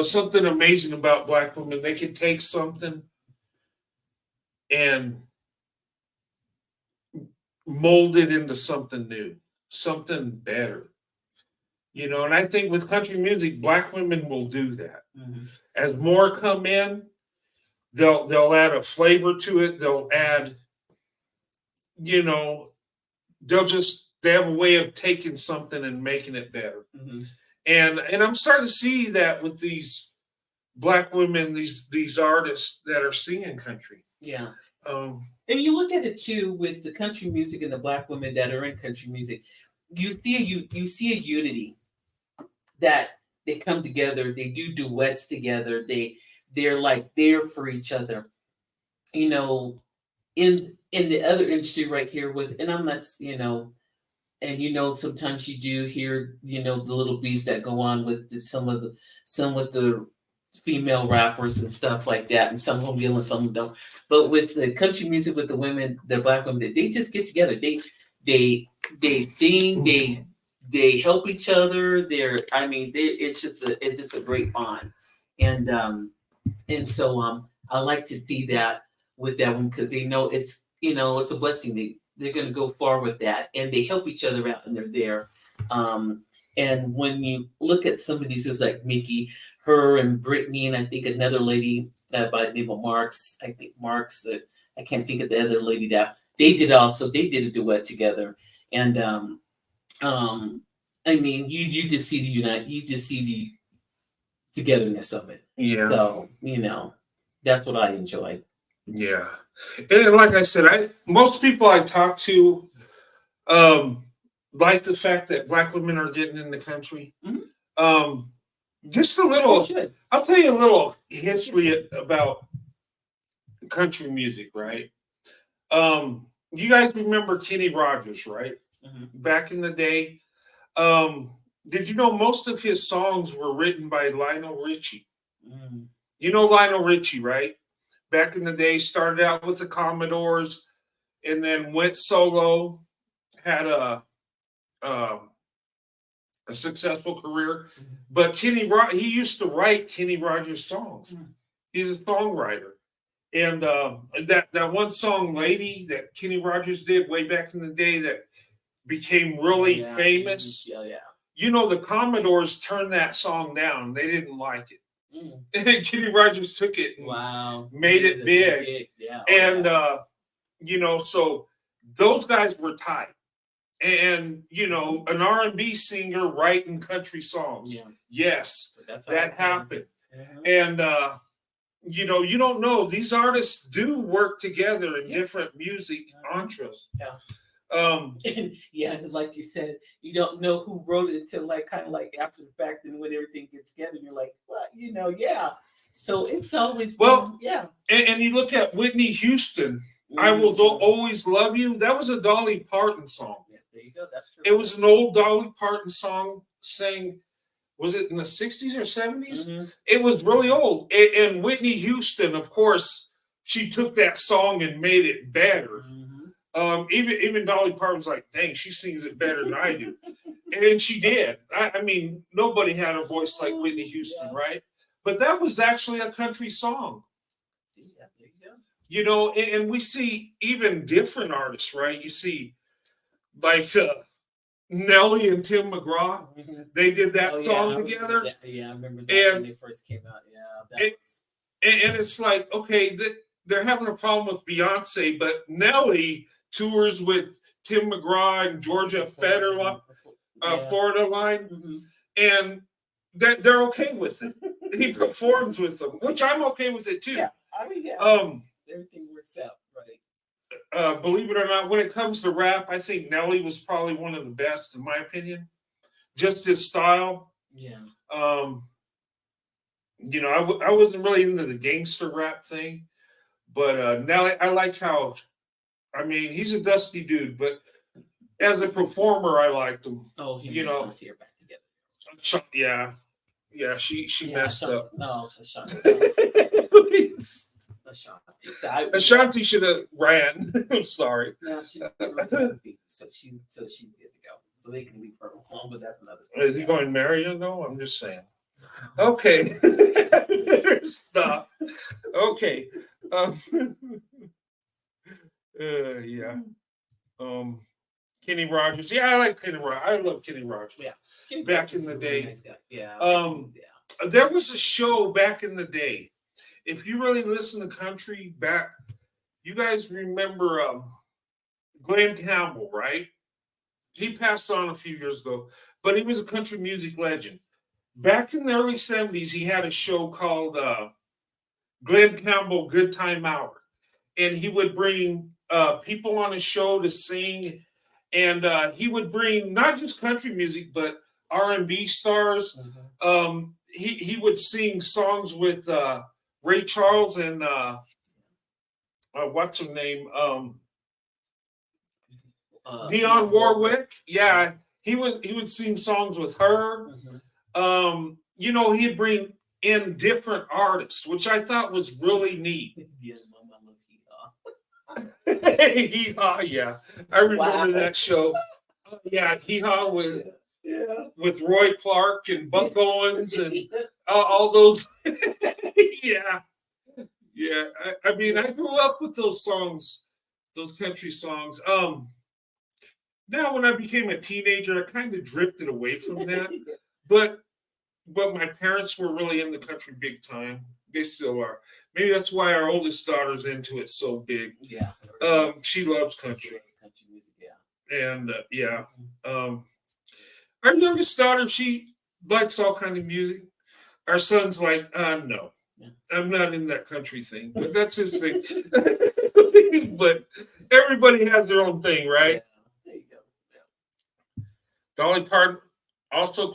something amazing about Black women. They can take something and mold it into something new, something better. And I think with country music, Black women will do that. Mm-hmm. As more come in, they'll add a flavor to it. They'll add, they have a way of taking something and making it better. Mm-hmm. And I'm starting to see that with these Black women, these artists that are singing country. Yeah. And you look at it too with the country music and the Black women that are in country music. You see a unity that they come together. They do duets together. They're like there for each other. In the other industry right here and I'm not, and sometimes you do hear, the little beats that go on with some with the female rappers and stuff like that, and some of them deal and some of them don't. But with the country music, with the women, the Black women, they just get together. They sing, they help each other. It's just a great bond, and so I like to see that with that one because they know it's a blessing. They're going to go far with that, and they help each other out, and they're there. And when you look at some of these, it's like Mickey, her and Brittany, and I think another lady by the name of Marks. I think Marks. I can't think of the other lady that they did a duet together, and you just see the togetherness of it. yeah, So that's what I enjoy. yeah. And like I said, most people I talk to like the fact that Black women are getting in the country. Mm-hmm. Just a little, I'll tell you a little history about country music, right? You guys remember Kenny Rogers, right? Mm-hmm. Back in the day. Did you know most of his songs were written by Lionel Richie? Mm-hmm. You know Lionel Richie, right? Back in the day, started out with the Commodores and then went solo, had a successful career. Mm-hmm. But he used to write Kenny Rogers songs. Mm-hmm. He's a songwriter. And that one song, Lady, that Kenny Rogers did way back in the day that became really famous. Yeah. The Commodores turned that song down. They didn't like it. Mm. And Kenny Rogers took it and made it big. Yeah. And, so those guys were tight. And, an R&B singer writing country songs. Yeah. Yes, so that happened. Mm-hmm. And, you don't know. These artists do work together in different music entres. Yeah. And like you said, you don't know who wrote it until kind of after the fact, and when everything gets together, you're like, well, yeah. So it's always and you look at Whitney Houston. I Will Always Love You. That was a Dolly Parton song. Yeah, there you go. That's true. It was an old Dolly Parton song sang, was it in the 60s or 70s? Mm-hmm. It was really old. And Whitney Houston, of course, she took that song and made it better. Mm-hmm. Even Dolly Parton's like, dang, she sings it better than I do. And she did. I mean, nobody had a voice like Whitney Houston, right? But that was actually a country song. Yeah, there you go. You know, and we see even different artists, right? You see like Nelly and Tim McGraw. Mm-hmm. They did that song together. Yeah, I remember that when they first came out. Yeah, and it's like, okay, they're having a problem with Beyonce, but Nelly tours with Tim McGraw and Georgia Federline, Florida Line, mm-hmm. and they're okay with it. He performs with them, which I'm okay with it too. Yeah, I mean, yeah. Everything works out, right? Believe it or not, when it comes to rap, I think Nelly was probably one of the best, in my opinion. Just his style. Yeah. You know, I wasn't really into the gangster rap thing, but Nelly, I liked how, I mean, he's a dusty dude, but as a performer, I liked him. Oh, you know, back together. Yeah, she messed up. No, Ashanti should have ran. I'm sorry. No, so she's good to go. So they can leave her alone, but that's another story. Is he going to marry her though? I'm just saying. Okay. Stop. Okay. Yeah. Kenny Rogers. Yeah, I like Kenny Rogers. I love Kenny Rogers. Yeah. Back in the day. Nice guy. Yeah. There was a show back in the day. If you really listen to country back, you guys remember Glenn Campbell, right? He passed on a few years ago, but he was a country music legend. Back in the early 70s, he had a show called Glenn Campbell Good Time Hour. And he would bring people on his show to sing. And he would bring not just country music, but R&B stars. Mm-hmm. He would sing songs with Ray Charles and what's her name? Dionne Warwick. Yeah, he would sing songs with her. Mm-hmm. You know, he'd bring in different artists, which I thought was really neat. Hee Haw, yeah, I remember that show. Yeah, Hee Haw with Roy Clark and Buck Owens and all those. Yeah. I mean, I grew up with those songs, those country songs. Now, when I became a teenager, I kind of drifted away from that. But my parents were really in the country big time. They still are. Maybe that's why our oldest daughter's into it so big. Yeah. She loves country. Country music, yeah. And our youngest daughter, she likes all kind of music. Our son's like, no, I'm not in that country thing. But that's his thing. But everybody has their own thing, right? Yeah. There you go. Yeah. Dolly Parton also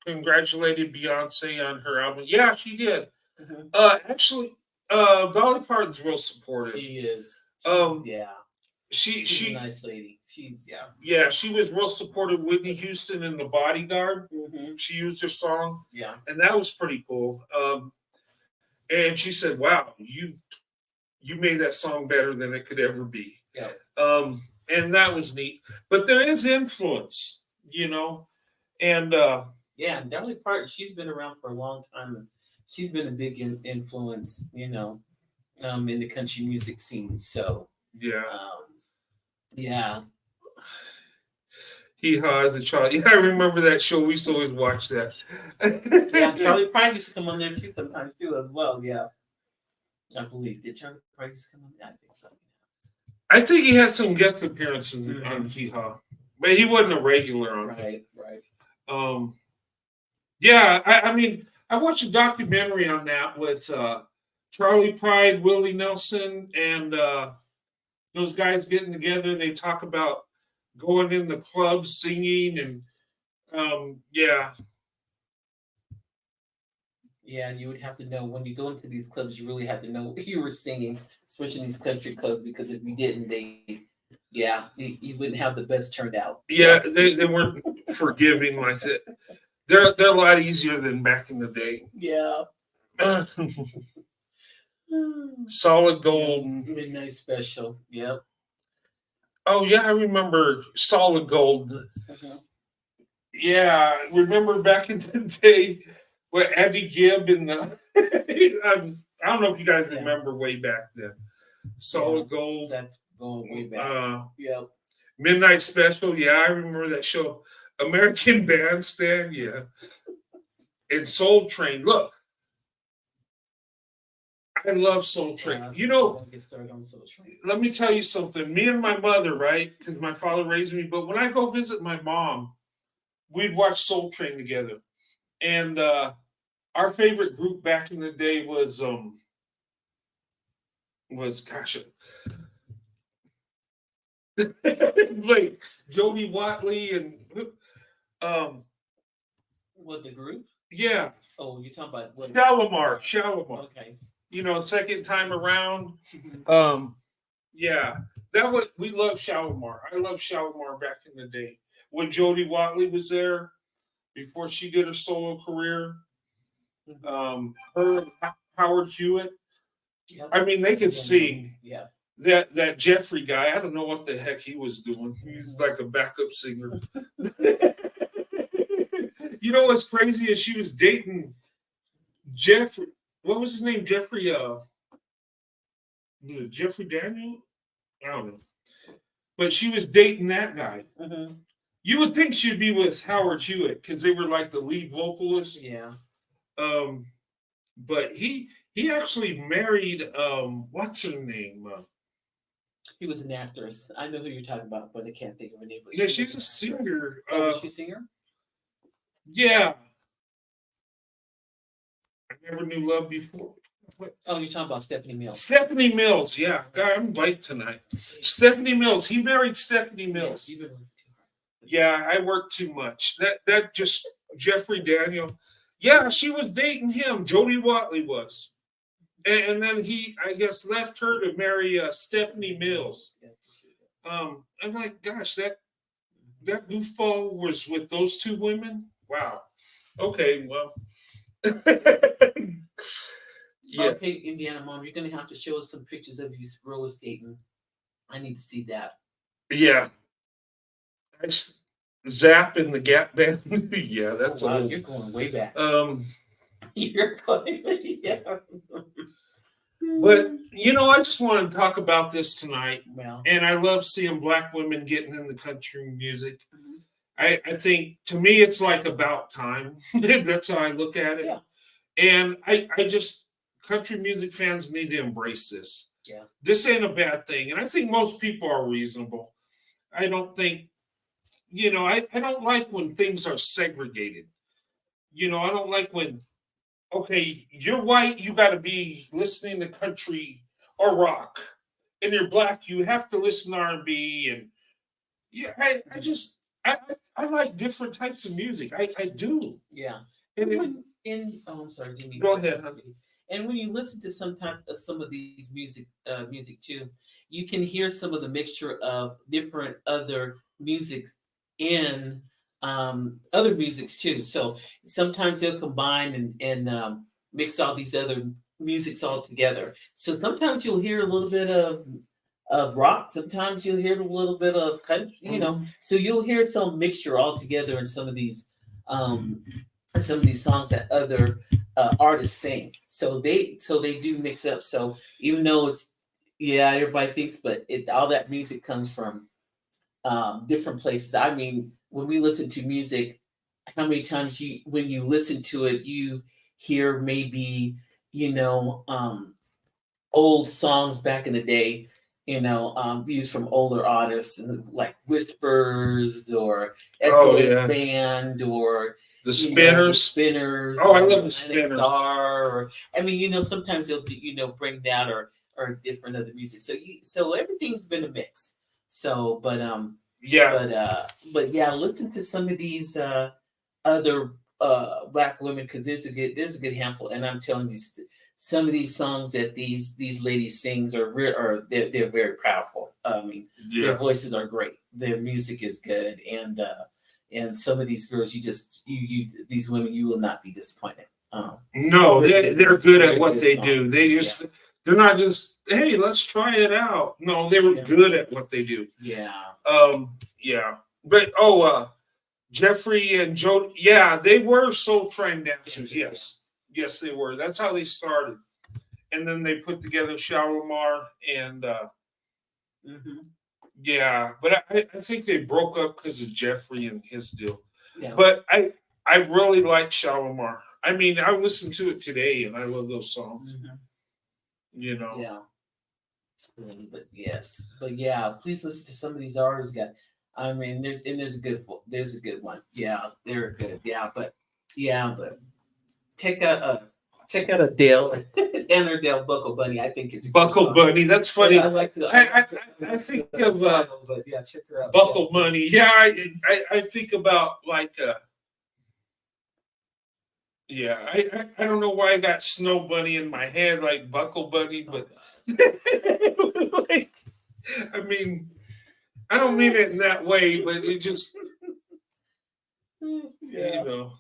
congratulated Beyonce on her album. Yeah, she did. Mm-hmm. Actually, Dolly Parton's real supportive. She is. She's a nice lady. Yeah, she was real supportive. Whitney Houston in The Bodyguard. Mm-hmm. She used her song. Yeah, and that was pretty cool. And she said, "Wow, you made that song better than it could ever be." Yeah. And that was neat. But there is influence, you know, and and Dolly Parton, she's been around for a long time, and she's been a big influence, you know, in the country music scene. So yeah. Hee Haw as a child. Yeah, I remember that show. We used to always watch that. Yeah, Charlie Pride used to come on there too sometimes too as well. Yeah, I believe. Did Charlie Pride used to come on there? I think so. I think he had some guest appearances on Hee Haw, but he wasn't a regular on it. Right. Yeah, I mean, I watched a documentary on that with Charlie Pride, Willie Nelson, and those guys getting together. They talk about going in the clubs singing, and Yeah, and you would have to know when you go into these clubs, you really have to know what you were singing, especially in these country clubs, because if you didn't, you wouldn't have the best turned out. Yeah, they weren't forgiving like that. They're a lot easier than back in the day. Yeah. Solid Gold. Midnight Special. Yep. Oh yeah, I remember Solid Gold. Uh-huh. Yeah, remember back in the day with Abby Gibb and the I don't know if you guys remember way back then. Solid Gold. That's going way back. Yep. Midnight Special. Yeah, I remember that show. American Bandstand. Yeah. And Soul Train. Look, I love Soul Train. You know, get started on Soul Train. Let me tell you something. Me and my mother, right? Because my father raised me. But when I go visit my mom, we'd watch Soul Train together. And our favorite group back in the day was gosh, like Jody Watley and what, the group? Yeah. Oh, you're talking about what? Shalimar. Okay. You know, second time around. Yeah. We love Shalimar. I love Shalimar back in the day. When Jody Watley was there, before she did her solo career. Her and Howard Hewitt. Yep. I mean, they could sing. Yeah. That Jeffrey guy, I don't know what the heck he was doing. He's like a backup singer. You know what's crazy is she was dating Jeffrey. What was his name? Jeffrey Daniel? I don't know. But she was dating that guy. Mm-hmm. You would think she'd be with Howard Hewitt because they were like the lead vocalists. Yeah. But he actually married what's her name? She was an actress. I know who you're talking about, but I can't think of her name. Yeah, she's a singer. Was she a singer? Yeah. I never knew love before. What? Oh, you're talking about Stephanie Mills. Stephanie Mills, yeah. God, I'm late tonight. Stephanie Mills. He married Stephanie Mills. Yeah, I work too much. That just Jeffrey Daniel. Yeah, she was dating him. Jody Watley was. And then he, I guess, left her to marry Stephanie Mills. I'm like, gosh, that goofball was with those two women? Wow. Okay, well. Yeah. Okay, Indiana Mom, you're going to have to show us some pictures of you roller skating. I need to see that. Yeah. Zap in the Gap Band. Yeah, that's old. You're going way back. You're going, yeah. But you know, I just want to talk about this tonight. Well, and I love seeing Black women getting into country music. Mm-hmm. I think to me it's like about time. That's how I look at it. Yeah. And I just country music fans need to embrace this. Yeah. This ain't a bad thing. And I think most people are reasonable. I don't think, you know, I don't like when things are segregated. You know, I don't like when, okay, you're white, you got to be listening to country or rock. And you're black, you have to listen to R&B. And yeah, I like different types of music. I do. Yeah. And I'm sorry, Jimmy. Go ahead. And when you listen to some of these music too, you can hear some of the mixture of different other musics in other musics too. So sometimes they'll combine and mix all these other musics all together. So sometimes you'll hear a little bit of rock. Sometimes you'll hear a little bit of country. You know, so you'll hear some mixture all together in some of these songs that other artists sing. So they do mix up. So even though everybody thinks, but all that music comes from different places. I mean, when we listen to music, how many times when you listen to it, you hear maybe, old songs back in the day, used from older artists like Whispers or Band or the Spinners. Spinners. Oh, I love the Spinners. Sometimes they'll bring that or different other music. So everything's been a mix. But listen to some of these other black women, because there's a good handful, and I'm telling you, some of these songs that these ladies sings are they're very powerful. I mean, their voices are great, their music is good, and some of these girls, these women, you will not be disappointed. No, they're good at what they songs. do. They're not just, hey, let's try it out. No, they were good at what they do. Yeah. Yeah. But Jeffrey and Joe, they were Soul Train dancers. Yes, they were. That's how they started. And then they put together Shalimar and but I think they broke up because of Jeffrey and his deal. Yeah. But I really like Shalimar. I mean, I listened to it today and I love those songs. You know. Yeah. But please listen to some of these artists. I mean, there's a good one. Yeah, they're good. But check out Adele and Adele Buckle Bunny. I think it's Buckle Bunny. That's funny. I like I think of but check her out. Buckle Bunny. Yeah, I think about like I don't know why I got Snow Bunny in my head, like Buckle Bunny, but like, I mean, I don't mean it in that way, but it just, you know.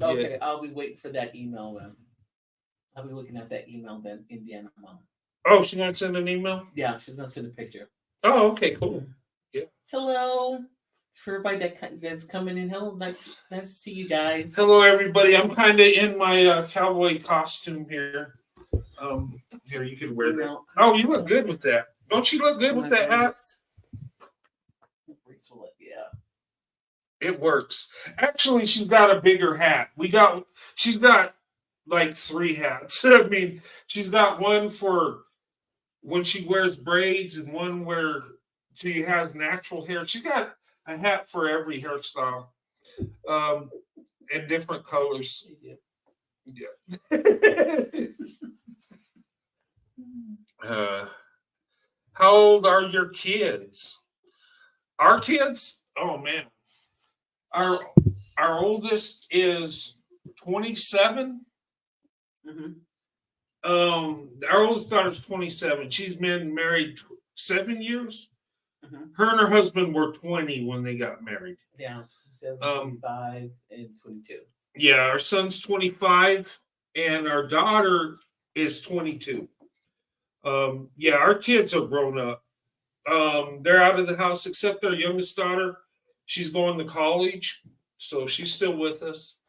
Okay, I'll be waiting for that email then. I'll be looking at that email then, Indiana Mom. Oh, she's gonna send an email? Yeah, she's gonna send a picture. Oh, okay, cool. Yeah. Hello. For everybody that's coming in, hello, nice to see you guys. Hello, everybody. I'm kind of in my cowboy costume here. Here, you can wear that. Oh, you look good with that. Don't you look good with that hat? Yeah. It works. Actually, she's got a bigger hat. She's got like 3 hats. I mean, she's got one for when she wears braids and one where she has natural hair. She's got a hat for every hairstyle, in different colors. Yeah. How old are your kids? Our kids? Oh man, our oldest is 27. Our oldest daughter's 27. She's been married 7 years. Her and her husband were 20 when they got married. Yeah, 25 and 22. Yeah, our son's 25 and our daughter is 22. Our kids are grown up. They're out of the house except our youngest daughter. She's going to college, so she's still with us.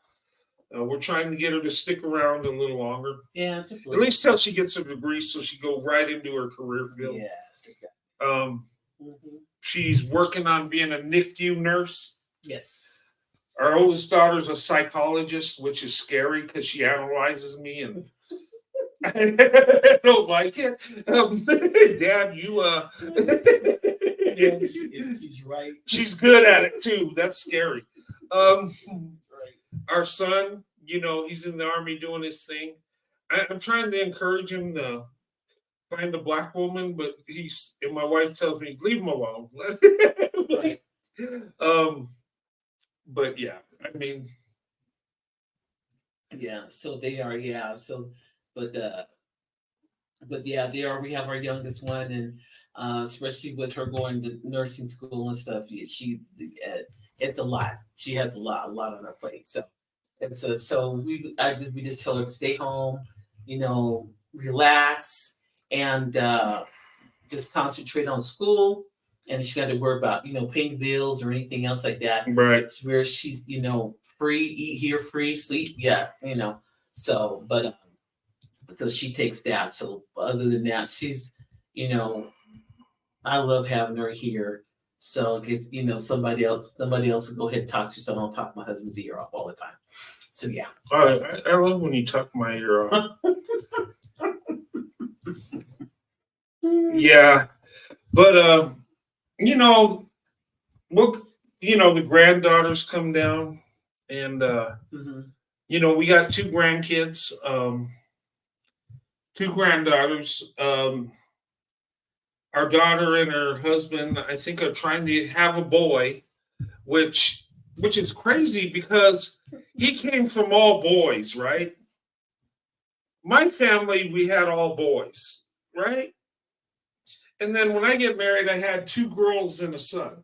We're trying to get her to stick around a little longer. Yeah, just at least till she gets a degree, so she go right into her career field. Yes, exactly. She's working on being a NICU nurse. Yes. Our oldest daughter's a psychologist, which is scary because she analyzes me and I don't like it. Dad, yes, she's right. She's good at it too. That's scary. Right. Our son, he's in the Army doing his thing. I'm trying to encourage him to find a black woman, but and my wife tells me, leave him alone. Right. But yeah, I mean. Yeah, so they are, but yeah, they are. We have our youngest one, and especially with her going to nursing school and stuff, it's a lot. She has a lot on her plate. So we just tell her to stay home, relax, and just concentrate on school. And she got to worry about paying bills or anything else like that. Right. Where she's free, eat here, free, sleep. Yeah, So, but so she takes that. So other than that, she's I love having her here. So because somebody else will go ahead and talk to you, so I don't talk my husband's ear off all the time. So yeah. I love when you tuck my ear off. Yeah, but the granddaughters come down, and we got 2 grandkids, 2 granddaughters. Our daughter and her husband, I think, are trying to have a boy, which which is crazy because he came from all boys, right? My family, we had all boys, right? And then when I get married, I had 2 girls and a son.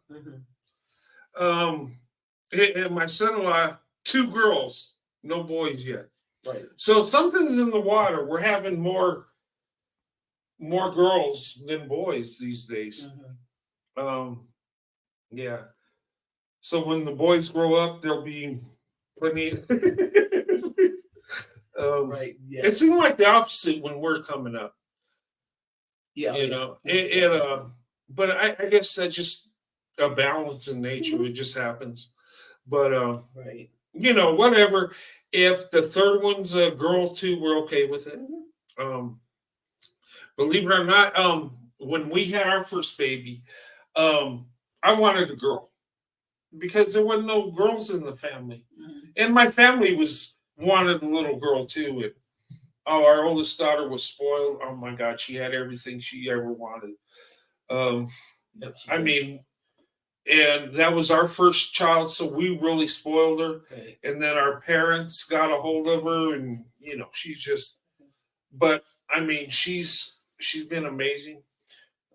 And my son-in-law, 2 girls, no boys yet. Right. So something's in the water. We're having more girls than boys these days. Yeah. So when the boys grow up, there'll be plenty. Right. Yeah. It seemed like the opposite when we're coming up. Yeah. You know, but I guess that's just a balance in nature. It just happens. But right. you know, whatever. If the third one's a girl too, we're okay with it. Believe it or not, when we had our first baby, I wanted a girl because there wasn't no girls in the family, and my family wanted a little girl too. And our oldest daughter was spoiled. Oh my God, she had everything she ever wanted. I mean, and that was our first child, so we really spoiled her. Right. And then our parents got a hold of her, and you know, she's just. But I mean, she's been amazing.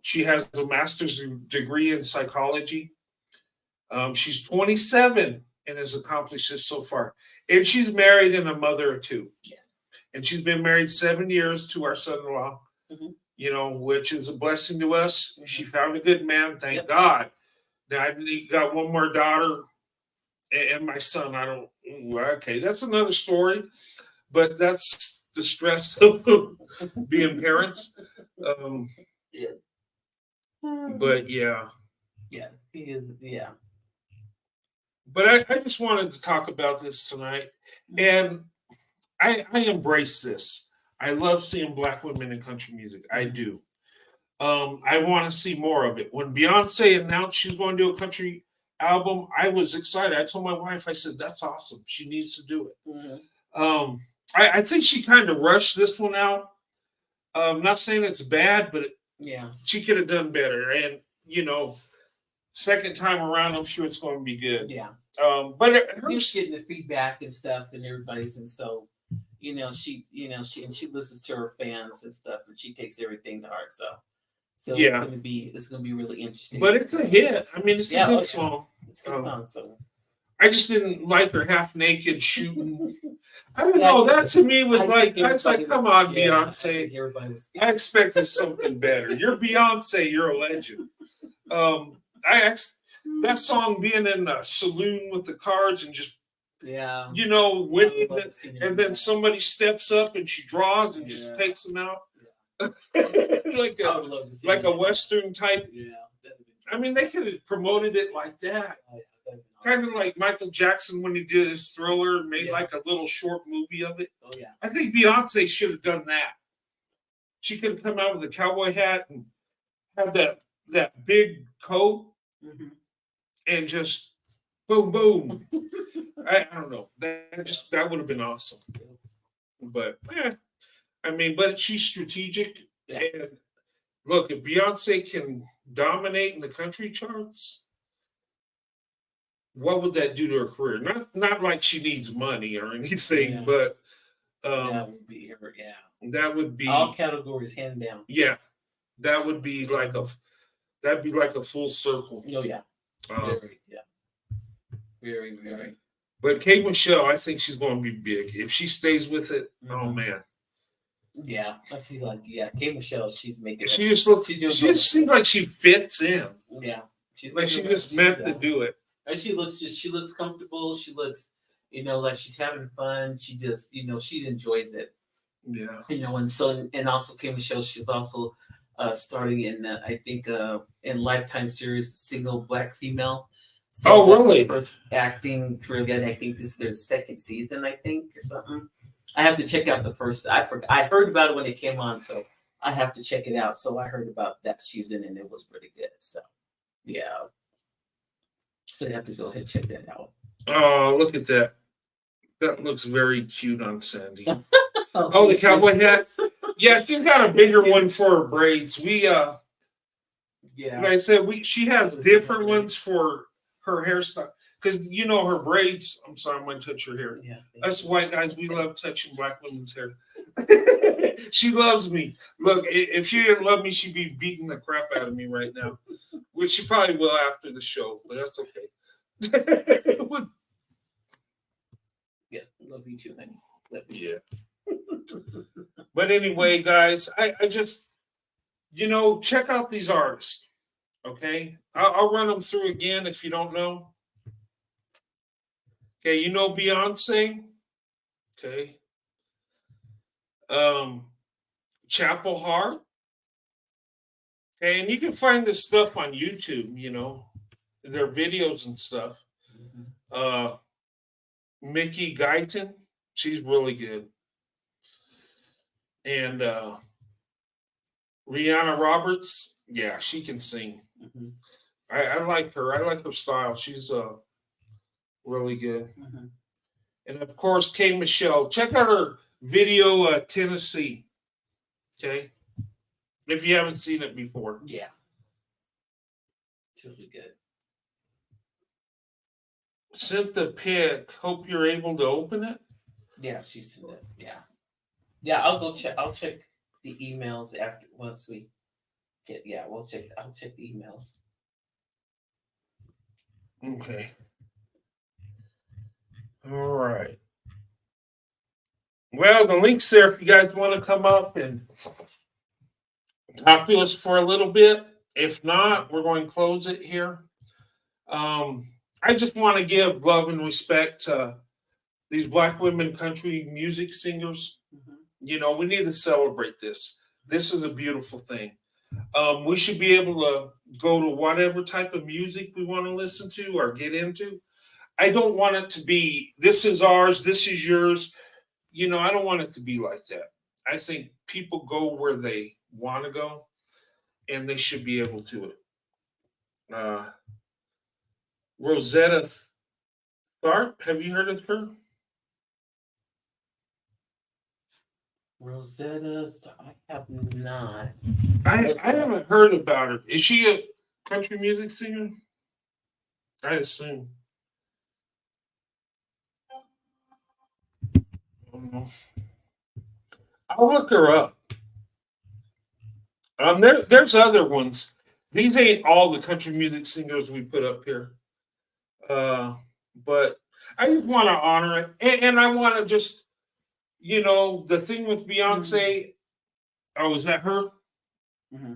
She has a master's degree in psychology. She's 27 and has accomplished this so far. And she's married and a mother of 2. Yes. And she's been married 7 years to our son-in-law, you know, which is a blessing to us. She found a good man, thank God. Now I got one more daughter and my son. Okay, that's another story, but that's the stress of being parents. But yeah. Yeah, he is. Yeah. But I just wanted to talk about this tonight. And I embrace this. I love seeing Black women in country music. I do. I want to see more of it. When Beyonce announced she's going to do a country album, I was excited. I told my wife, I said, that's awesome. She needs to do it. I think she kind of rushed this one out. Not saying it's bad, but she could have done better. And, you know, second time around, I'm sure it's going to be good. Yeah. But she's getting the feedback and stuff, and everybody's, and so, you know, she listens to her fans and stuff, and she takes everything to heart. So yeah, it's gonna be really interesting. But it's a hit. I mean, it's a good song. It's a good song. So I just didn't like her half naked shooting. I don't know. That to me was like, come on, Beyonce. I expected something better. You're Beyonce. You're a legend. That song being in a saloon with the cards and just, you know, winning, and then somebody steps up and she draws and just takes them out. like a Western type. Yeah. I mean, they could have promoted it like that. Kind of like Michael Jackson when he did his Thriller, made like a little short movie of it. Oh yeah. I think Beyonce should have done that. She could have come out with a cowboy hat and have that big coat and just boom boom. I don't know. That would have been awesome. But I mean, but she's strategic. And look, if Beyonce can dominate in the country charts, what would that do to her career? Not like she needs money or anything, but that would be her. Yeah, that would be all categories hand down. Yeah, that would be like a full circle. Oh yeah, very, very. But Kate Michelle, I think she's going to be big if she stays with it. Oh man. Yeah, I see. Like, Kate Michelle, she's making. She just looks. She just seems like she fits in. Yeah, she's like she just meant to do it. And she looks comfortable. She looks, you know, like she's having fun. She just, you know, she enjoys it. Yeah. You know, and also Kate Michelle, she's also starting in I think in Lifetime series, single Black female. So really? First acting career, and I think this is their second season, I think, or something. I have to check out the first. I heard about it when it came on, so I have to check it out. So I heard about that season, and it was pretty good. So, yeah. So you have to go ahead and check that out. Oh, look at that! That looks very cute on Sandy. Oh, the cowboy hat. Yeah, she's got a bigger one for her braids. Like I said, she has different ones for her hairstyle. because you know her braids. I'm sorry, I'm gonna touch her hair. Yeah. Us white guys, we love touching black women's hair. She loves me. Look, if she didn't love me, she'd be beating the crap out of me right now, which she probably will after the show, but that's okay. Yeah, love you too, honey. Love you. Yeah. But anyway, guys, I just, check out these artists. Okay. I'll run them through again if you don't know. Okay. You know Beyonce. Okay. Chapel Hart. Okay. And you can find this stuff on YouTube, their videos and stuff. Mickey Guyton. She's really good. And Rihanna Roberts, yeah, she can sing. Mm-hmm. I like her. I like her style. She's really good. Mm-hmm. And of course, K. Michelle. Check out her video, Tennessee. Okay, if you haven't seen it before. Yeah, it's really good. Sent the pic. Hope you're able to open it. Yeah, she sent it. Yeah. I'll go check. I'll check the emails after once we get. Yeah, we'll check. I'll check the emails. Okay. All right. Well, the link's there if you guys want to come up and talk to us for a little bit. If not, we're going to close it here. I just want to give love and respect to these Black women country music singers. Mm-hmm. We need to celebrate this. This is a beautiful thing. We should be able to go to whatever type of music we want to listen to or get into. I don't want it to be, this is ours, this is yours. I don't want it to be like that. I think people go where they want to go, and they should be able to it. Rosetta Tharpe, have you heard of her? Rosetta, I have not. I haven't heard about her. Is she a country music singer? I assume. I'll look her up. There's other ones. These ain't all the country music singers we put up here. But I just want to honor it. And I want to just, the thing with Beyonce. Oh, is that her? Mm-hmm.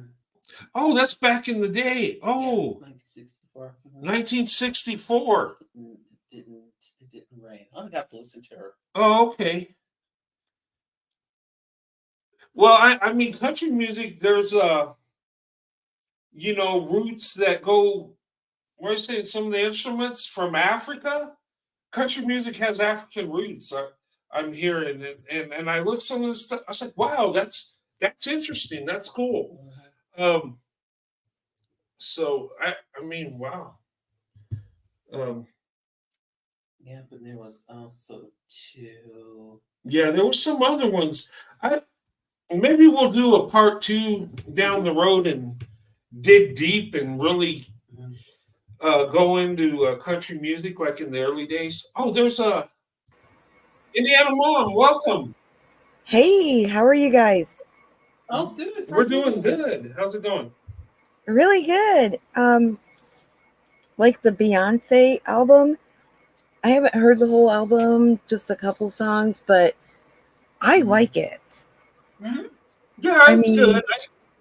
Oh, that's back in the day. Oh, 1964. 1964. It didn't rain. I'll have to listen to her. Oh, okay. Well, I mean, country music, there's roots that go, what I say, some of the instruments from Africa. Country music has African roots. I'm hearing it, and I look some of this stuff. I was like, wow, that's interesting. That's cool. Mm-hmm. So I mean, wow. Yeah, but there was also two. Yeah, there were some other ones. Maybe we'll do a part 2 down the road and dig deep and really go into country music like in the early days. Oh, there's a Indiana Mom. Welcome. Hey, how are you guys? Oh, good. We're doing good. How's it going? Really good. Like the Beyonce album. I haven't heard the whole album, just a couple songs, but I like it. Mm-hmm. Yeah, it's good.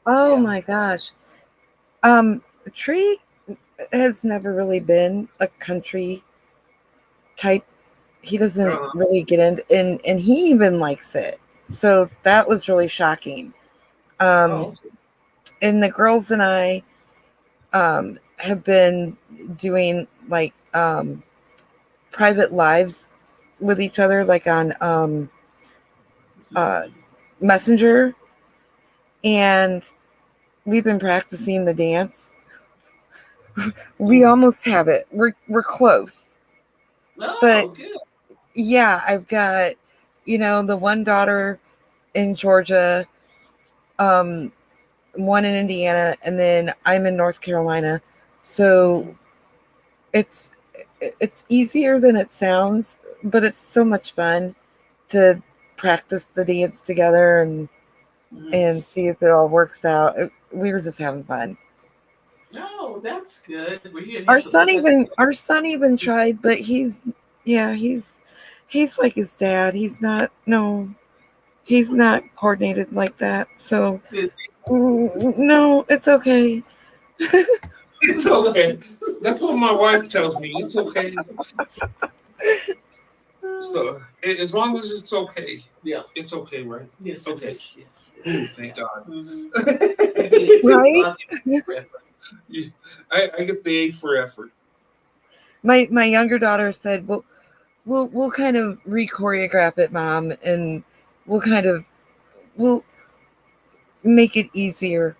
My gosh. Tree has never really been a country type. He doesn't really get in, and he even likes it. So that was really shocking. And the girls and I have been doing like private lives with each other, like on Messenger, and we've been practicing the dance. We almost have it. We're close. Oh, but good. Yeah, I've got, the one daughter in Georgia, one in Indiana, and then I'm in North Carolina. So it's it's easier than it sounds, but it's so much fun to practice the dance together and see if it all works out. We were just having fun. Oh, that's good. Were you gonna Our have to son put that? even tried, but he's like his dad. He's not coordinated like that. So no, it's okay. It's okay. That's what my wife tells me. It's okay. So as long as it's okay. Yeah. It's okay, right? Yes. Okay. Yes. Thank God. Right? I get the A for effort. My younger daughter said, "Well, we'll kind of re-choreograph it, Mom, and we'll make it easier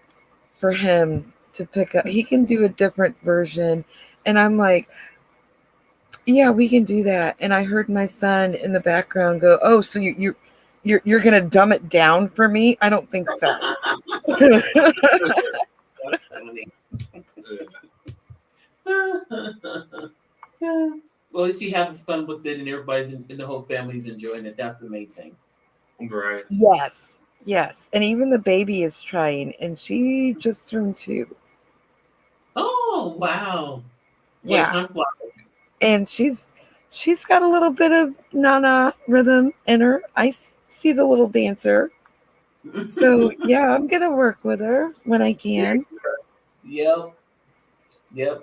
for him to pick up. He can do a different version." And I'm like, "Yeah, we can do that." And I heard my son in the background go, "Oh, so you're gonna dumb it down for me? I don't think so." Well, at least you having fun with it, and everybody's and the whole family's enjoying it. That's the main thing. Right. Yes, and even the baby is trying, and she just turned 2. Oh wow! Yeah, Time flies. and she's got a little bit of Nana rhythm in her. See the little dancer. So yeah, I'm gonna work with her when I can. Yep.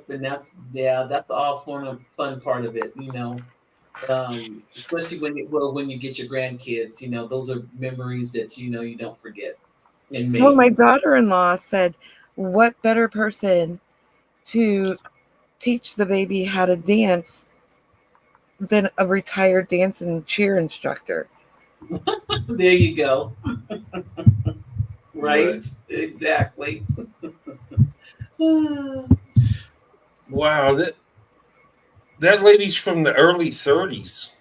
And that's the all fun part of it. Especially when you get your grandkids. Those are memories that you don't forget and Well, make. my daughter-in-law said, "What better person to teach the baby how to dance than a retired dance and cheer instructor?" There you go. Right? Right. Exactly. Wow, that lady's from the early 30s.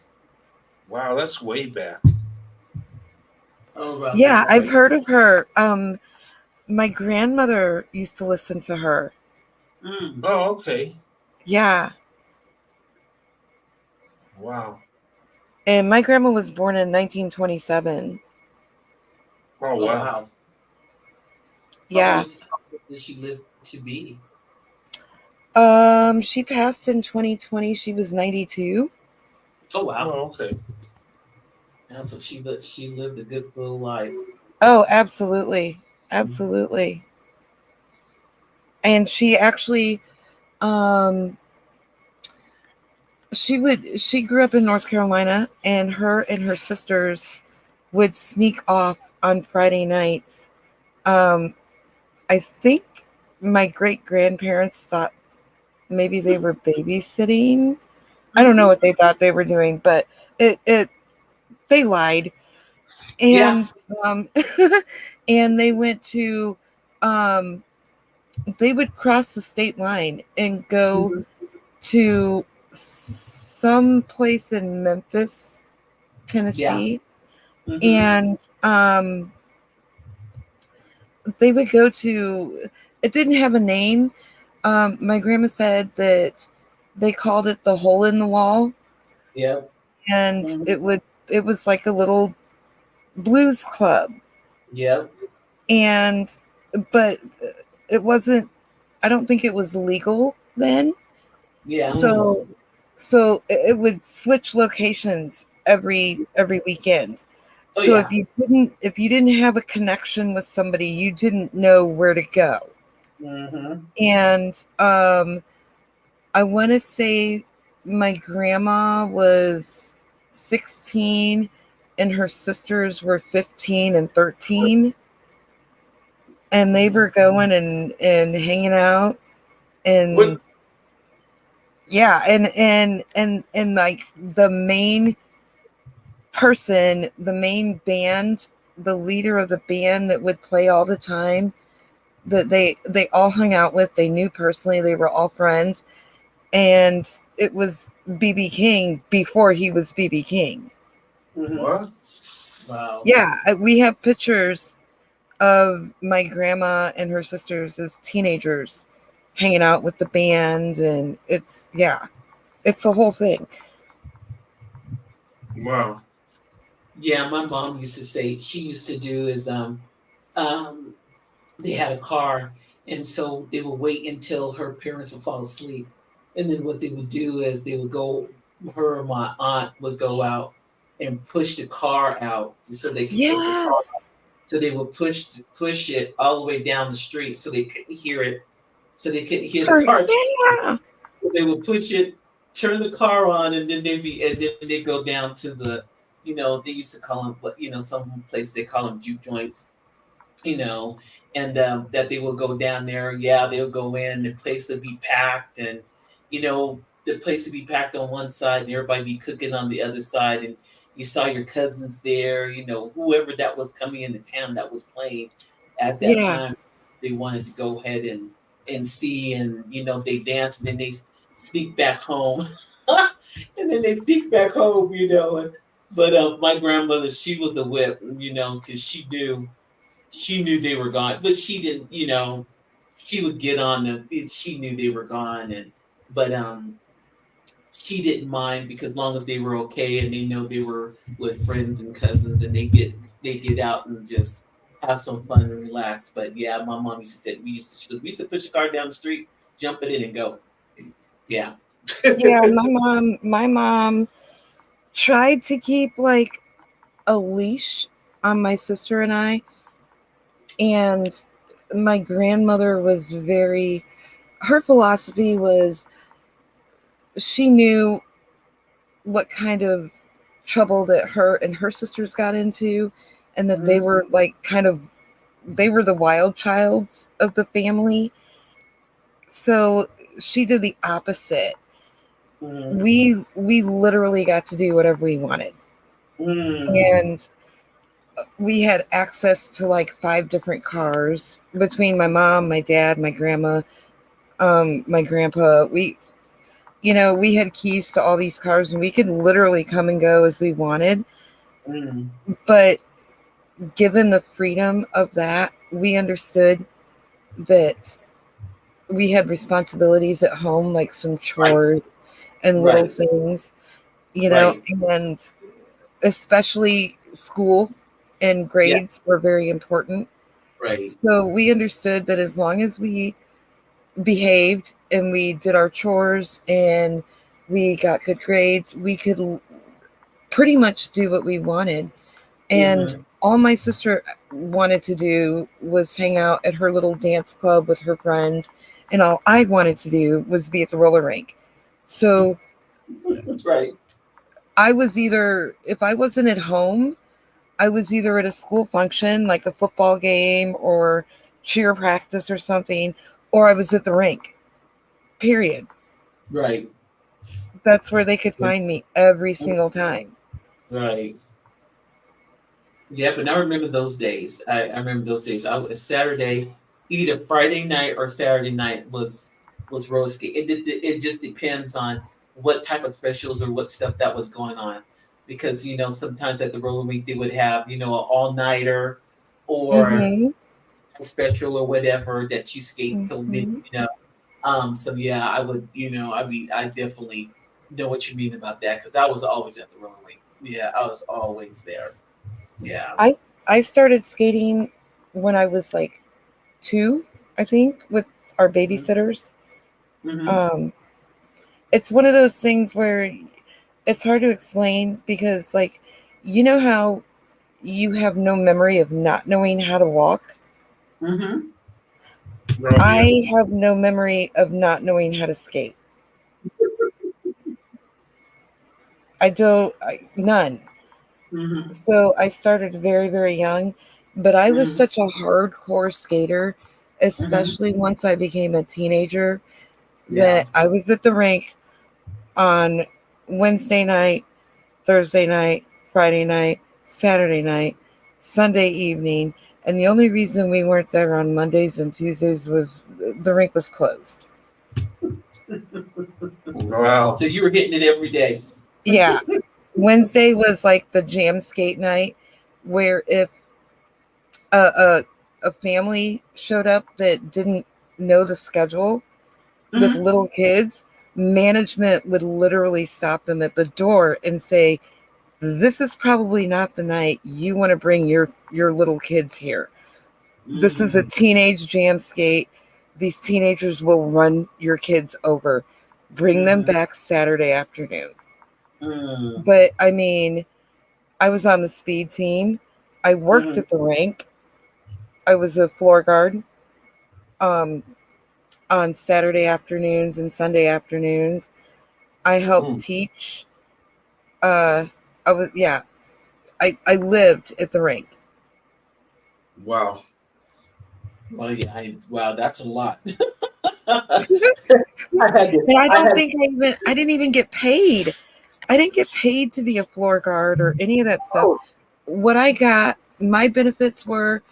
Wow, that's way back. Oh, wow. Yeah, I've heard of her. My grandmother used to listen to her. Oh, okay. Yeah. Wow. And my grandma was born in 1927. Oh, wow. Yeah. How old did she live to be? She passed in 2020. She was 92. Oh wow. Oh, okay. That's what she lived a good full life. Oh, absolutely. Absolutely. And she actually she grew up in North Carolina, and her sisters would sneak off on Friday nights. I think my great grandparents thought maybe they were babysitting. I don't know what they thought they were doing, but they lied. Yeah. And and they went to they would cross the state line and go to some place in Memphis, Tennessee. And they would go to, it didn't have a name. My grandma said that they called it the hole in the wall. Yep. And it was like a little blues club. Yep. But it wasn't, I don't think it was legal then. Yeah. So it would switch locations every weekend. Oh, So yeah. if you didn't have a connection with somebody, you didn't know where to go. And I want to say my grandma was 16 and her sisters were 15 and 13. And they were going and hanging out and yeah, and like the main person, the main band, the leader of the band that would play all the time, that they all hung out with, they knew personally, they were all friends, and it was BB King before he was BB King. What? Wow. Yeah, we have pictures of my grandma and her sisters as teenagers hanging out with the band, and it's It's a whole thing. Wow. Yeah, my mom used to say she used to do is um they had a car, and so they would wait until her parents would fall asleep, and then what they would do is they would go, her or my aunt would go out and push the car out so they could take the car. Yes. So they would push it all the way down the street so they couldn't hear it, so they couldn't hear the car. Yeah. They would push it, turn the car on, and then they go down to the, they used to call them, what, some places they call them juke joints, you know, and that they will go down there. Yeah, they'll go in. The place will be packed, and the place will be packed on one side, and everybody be cooking on the other side. And you saw your cousins there. Whoever that was coming into town that was playing at that Yeah. time. They wanted to go ahead and see, and they dance, and then they sneak back home, and then they sneak back home. But my grandmother, she was the whip, because she knew they were gone, but she didn't, she would get on them. She knew they were gone, but she didn't mind, because long as they were okay and they know they were with friends and cousins, and they get out and just have some fun and relax. But yeah, my mom used to say we used to push the car down the street, jump it in, and go. Yeah. Yeah, my mom tried to keep like a leash on my sister and I, and my grandmother was her philosophy was she knew what kind of trouble that her and her sisters got into, and that they were like they were the wild childs of the family. So she did the opposite. We literally got to do whatever we wanted. And we had access to like 5 different cars between my mom, my dad, my grandma, my grandpa. We had keys to all these cars, and we could literally come and go as we wanted. But given the freedom of that, we understood that we had responsibilities at home, like some chores and little things, and especially school and grades were very important. Right. So we understood that as long as we behaved and we did our chores and we got good grades, we could pretty much do what we wanted. And all my sister wanted to do was hang out at her little dance club with her friends, and all I wanted to do was be at the roller rink. So Right. I was either, if I wasn't at home, I was either at a school function, like a football game or cheer practice or something, or I was at the rink, period. Right. That's where they could find me every single time. Right. Yeah, but I remember those days. I remember those days. Saturday, either Friday night or Saturday night was roast gate. It just depends on what type of specials or what stuff that was going on, because sometimes at the roller rink they would have an all nighter or a special or whatever that you skate till midnight. So yeah, I would I definitely know what you mean about that, because I was always at the roller rink. Yeah, I was always there. Yeah. I started skating when I was like 2, I think, with our babysitters. It's one of those things where it's hard to explain, because like, how you have no memory of not knowing how to walk? I have no memory of not knowing how to skate. None. So I started very, very young, but I was such a hardcore skater, especially once I became a teenager, that I was at the rink on Wednesday night, Thursday night, Friday night, Saturday night, Sunday evening. And the only reason we weren't there on Mondays and Tuesdays was the rink was closed. Wow. So you were hitting it every day. Yeah. Wednesday was like the jam skate night, where if a family showed up that didn't know the schedule with little kids, management would literally stop them at the door and say, this is probably not the night you want to bring your little kids here. This is a teenage jam skate. These teenagers will run your kids over. Bring them back Saturday afternoon. But I mean, I was on the speed team. I worked at the rink. I was a floor guard on Saturday afternoons and Sunday afternoons. I helped teach. I lived at the rink. Wow. Well, yeah, wow, that's a lot. And I didn't even get paid. I didn't get paid to be a floor guard or any of that stuff. What I got, my benefits were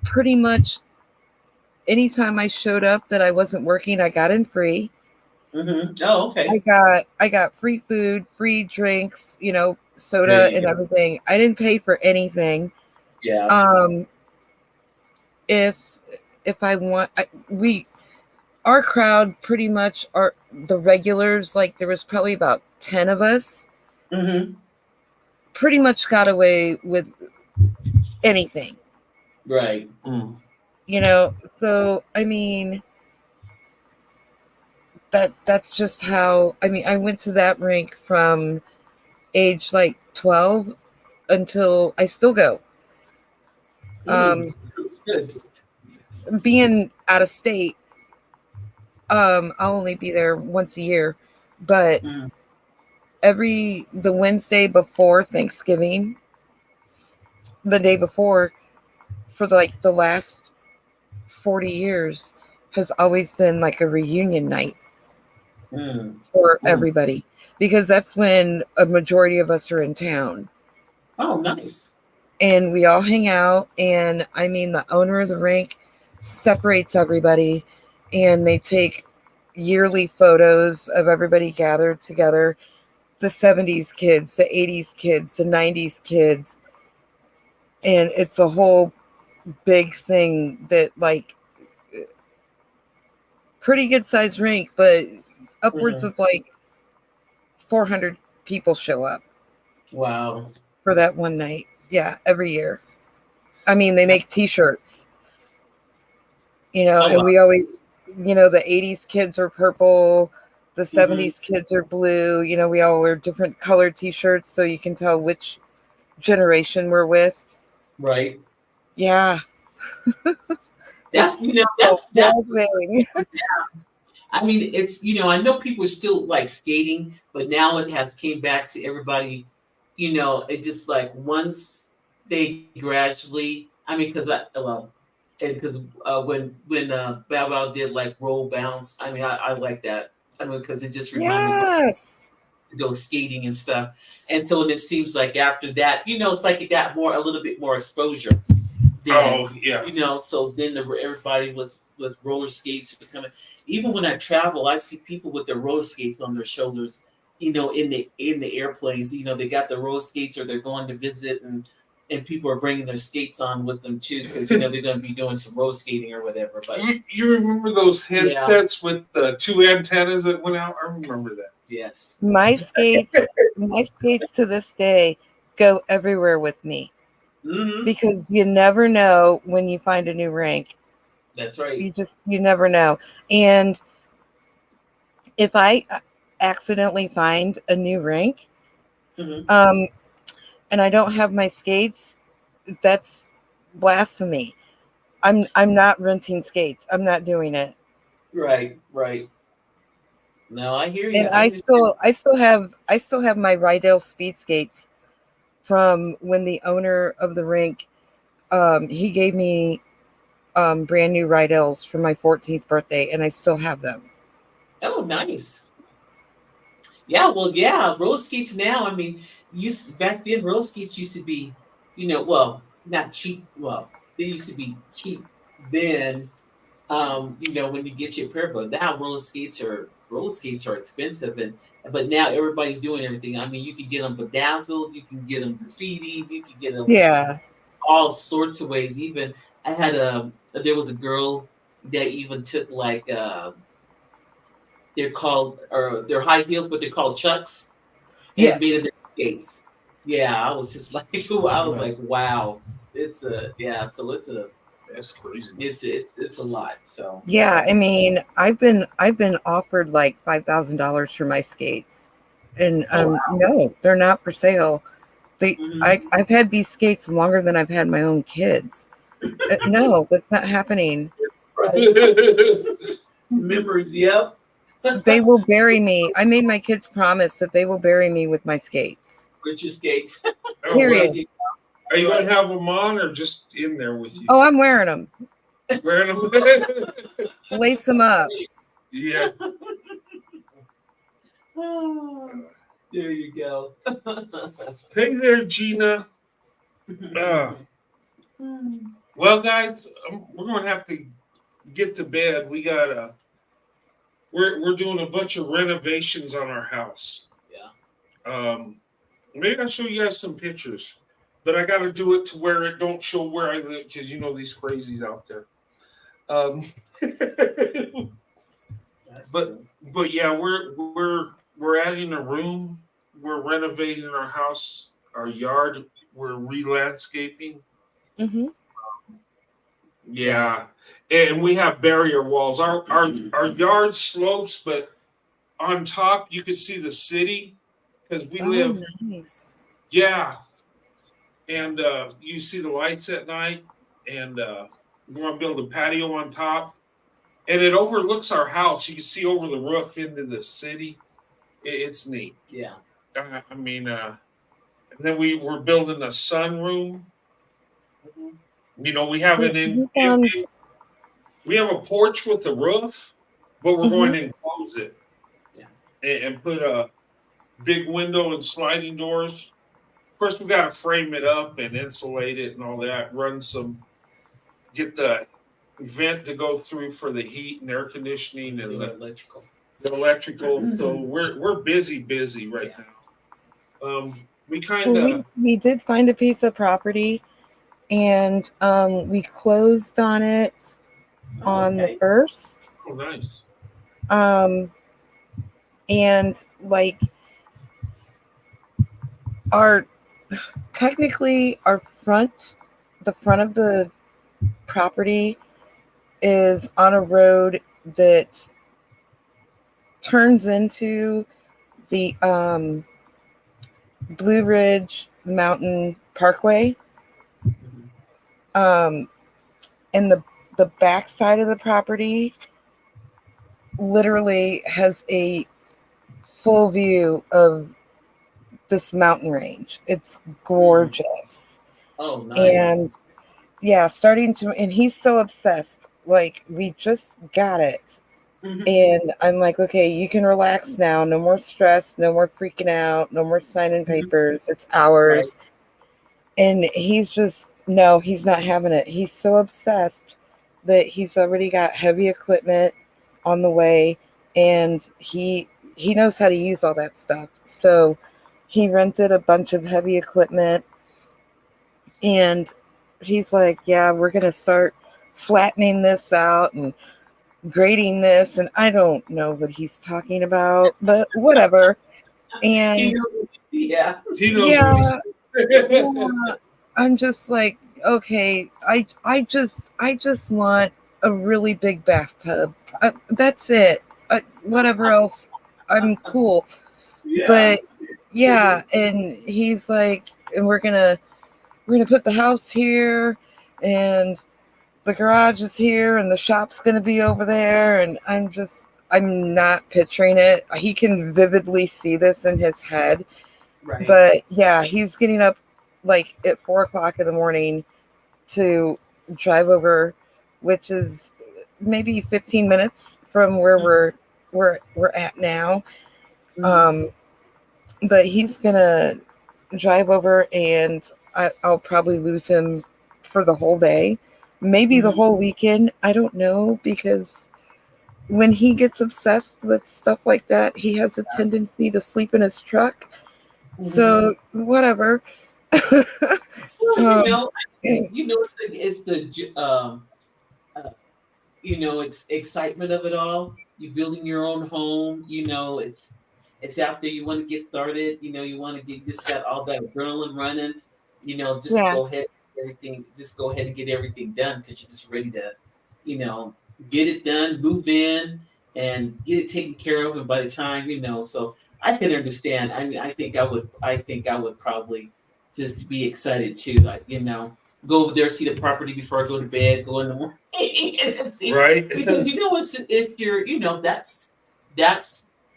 pretty much anytime I showed up that I wasn't working, I got in free. Oh, okay. I got free food, free drinks, soda and everything. I didn't pay for anything. Yeah. If I want, our crowd pretty much are the regulars. Like there was probably about 10 of us. Pretty much got away with anything. Right. So I mean, that's just how. I mean, I went to that rink from age like 12 until I still go. Good. Being out of state, I'll only be there once a year, but the Wednesday before Thanksgiving, the day before, for like the last 40 years, has always been like a reunion night for everybody, because that's when a majority of us are in town. Oh, nice. And we all hang out, and I mean, the owner of the rink separates everybody, and they take yearly photos of everybody gathered together, the 70s kids, the 80s kids, the 90s kids, and it's a whole big thing that, like, pretty good sized rink, but upwards of like 400 people show up. Wow. For that one night. Yeah, every year. I mean, they make t-shirts, and we always, the 80s kids are purple, the 70s kids are blue, we all wear different colored t-shirts so you can tell which generation we're with. Right. Yeah. That's thing. I mean, it's, I know people are still like skating, but now it has came back to everybody, it just like once they gradually, I mean, because when Bow Wow did like roll bounce, I mean, I like that. I mean, because it just reminded me to go skating and stuff. And so it seems like after that, it's like it got a little bit more exposure. Then, so then everybody was roller skates was coming. Even when I travel, I see people with their roller skates on their shoulders, in the airplanes. They got the roller skates, or they're going to visit, and people are bringing their skates on with them too, because they're going to be doing some roller skating or whatever. But you remember those headsets with the two antennas that went out? I remember that. Yes. My skates to this day go everywhere with me. Because you never know when you find a new rink. That's right. You never know. And if I accidentally find a new rink, and I don't have my skates, that's blasphemy. I'm not renting skates. I'm not doing it. Right. No, I hear you. And I still have my Rydell speed skates from when the owner of the rink, he gave me brand new Rydells for my 14th birthday, and I still have them. Oh, nice. Yeah, well, yeah, roller skates now. I mean, back then roller skates used to be, not cheap. Well, they used to be cheap then. When you get your pair, but now roller skates are expensive, but now everybody's doing everything. I mean, you can get them bedazzled, you can get them graffiti, you can get them all sorts of ways. Even I had there was a girl that even took like they're called, or they're high heels, but they're called Chucks, and Yes. made of their skates. Yeah, I was just like, I was like, wow, it's a so That's crazy. it's a lot. So Yeah, I mean, I've been offered like $5,000 for my skates, and no, they're not for sale. I've had these skates longer than I've had my own kids. No, that's not happening. Memories, yep. They will bury me. I made my kids promise that they will bury me with my skates. With your skates. Period. Are you going to have them on or just in there with you? Oh, I'm wearing them. Wearing them? Lace them up. Yeah. There you go. Hey there, Gina. Well, guys, we're going to have to get to bed. We got we're doing a bunch of renovations on our house. Yeah. Maybe I'll show you guys some pictures, but I got to do it to where it don't show where I live because you know these crazies out there. But yeah, we're adding a room. We're renovating our house, our yard. We're re-landscaping. Mm-hmm. Yeah, and we have barrier walls. Our yard slopes, but on top you can see the city because we live. Nice. Yeah, and you see the lights at night, and we're gonna build a patio on top, and it overlooks our house. You can see over the roof into the city. It's neat. Yeah. I mean, and then we're building a sunroom. You know, we have we have a porch with a roof, but we're going to enclose it and put a big window and sliding doors. Of course, we got to frame it up and insulate it and all that. Get the vent to go through for the heat and air conditioning and the electrical. So we're busy right now. We kind of we did find a piece of property, and we closed on it on the 1st. Oh, nice. And like technically the front of the property is on a road that turns into the Blue Ridge Mountain Parkway. And the back side of the property literally has a full view of this mountain range. It's gorgeous. Oh, nice. And yeah, and he's so obsessed. Like, we just got it. And I'm like, okay, you can relax now. No more stress. No more freaking out. No more signing papers. It's ours. Right. And he's just, no, he's not having it. He's so obsessed that he's already got heavy equipment on the way, and he knows how to use all that stuff. So he rented a bunch of heavy equipment, and he's like, yeah, we're going to start flattening this out and grading this. And I don't know what he's talking about, but whatever. And he knows. Yeah, I'm just like, okay, I just want a really big bathtub. That's it. Whatever else, I'm cool. Yeah. But yeah, and he's like, and we're gonna put the house here, and the garage is here, and the shop's gonna be over there, and I'm not picturing it. He can vividly see this in his head. Right. But yeah, he's getting up like at 4:00 in the morning to drive over, which is maybe 15 minutes from where we're at now. But he's gonna drive over, and I'll probably lose him for the whole day, maybe the whole weekend. I don't know, because when he gets obsessed with stuff like that, he has a tendency to sleep in his truck. So whatever. Well, it's the it's excitement of it all. you're building your own home. It's out there. You want to get started. You want to get just got all that adrenaline running. Just Yeah. go ahead everything. Just go ahead and get everything done because you're just ready to, you know, get it done, move in, and get it taken care of. And by the time so I can understand. I mean, I think I would probably just be excited too. Like go over there, see the property before I go to bed, go in the morning and see. Right. Because it's your, that's,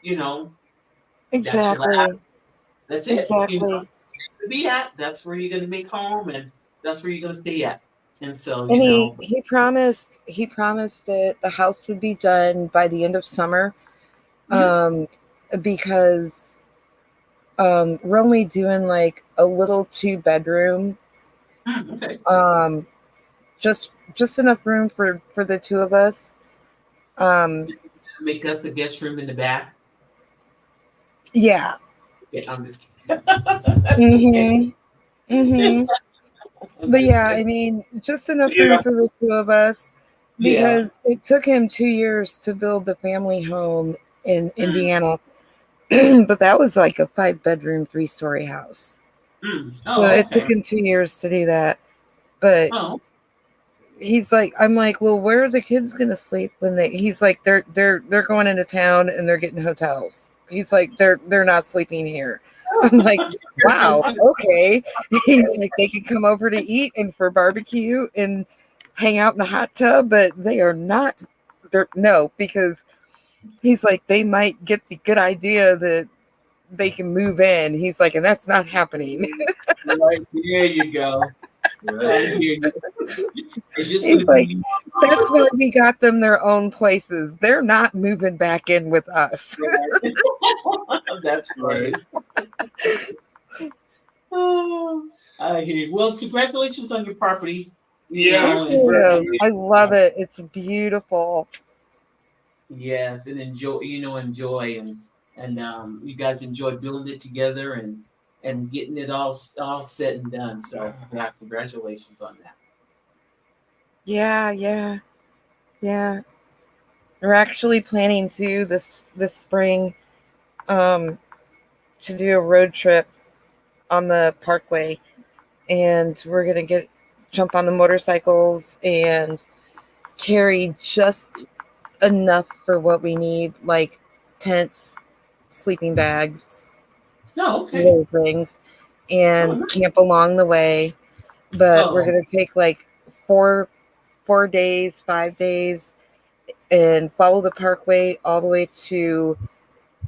you know, that's your last, Exactly. that's it. Exactly. To be at, that's where you're going to make home and that's where you're going to stay at. And so, And he promised that the house would be done by the end of summer. Mhm. Because we're only doing like a little 2 bedroom, Okay. just enough room for the two of us. Make us the guest room in the back. Yeah. Yeah, I'm just kidding. Okay. Mm-hmm. I'm But just yeah, I kidding. mean, just enough room Yeah. for the two of us Yeah. because it took him 2 years to build the family home in Mm, Indiana. But that was like a 5 bedroom, 3-story house. So Oh, it okay. took him 2 years to do that. But Oh, I'm like, well, where are the kids gonna sleep when he's like, they're going into town and they're getting hotels. He's like, they're not sleeping here. I'm like, wow, okay. He's like, they can come over to eat and for barbecue and hang out in the hot tub, but they are not they're no, because he's like, they might get the good idea that they can move in. He's like, and that's not happening. right there you go. I hear you. It's just He's going to like, be that's why we got them their own places. They're not moving back in with us. That's funny. Right. Oh, I hear you. Well, congratulations on your property. Yeah. Thank And you. I Congratulations. love it. It's beautiful. yes, and enjoy and you guys enjoy building it together and getting it all said and done. So yeah, congratulations on that. Yeah, yeah, yeah. We're actually planning to this spring um to do a road trip on the parkway, and we're gonna jump on the motorcycles and carry just enough for what we need, like tents, sleeping bags, No, okay. little things, Oh, and no. camp along the way. But we're Oh, gonna take like 4 days, 5 days, and follow the parkway all the way to,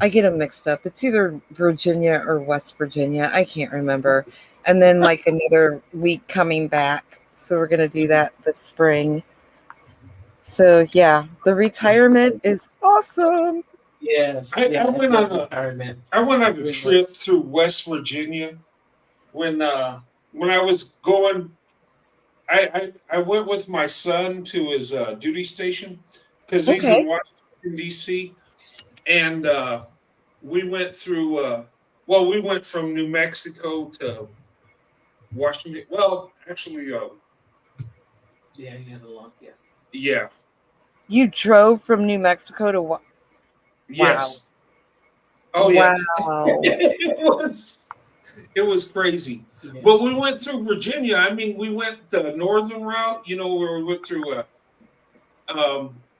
I get them mixed up. It's either Virginia or West Virginia. I can't remember. And then like another week coming back. So we're gonna do that this spring. So yeah, the retirement is awesome. yes, I, I yeah, went that's on a retirement. I went on a Very much. trip through West Virginia when I was going. I went with my son to his duty station because he's in Okay. Washington D.C. and we went through. Well, we went from New Mexico to Washington. Well, actually, Yeah, you had a long yes. yeah, You drove from New Mexico to wow. yes, oh yeah, Wow. it was crazy. Yeah. But we went through Virginia. I mean, we went the northern route. Where we went through.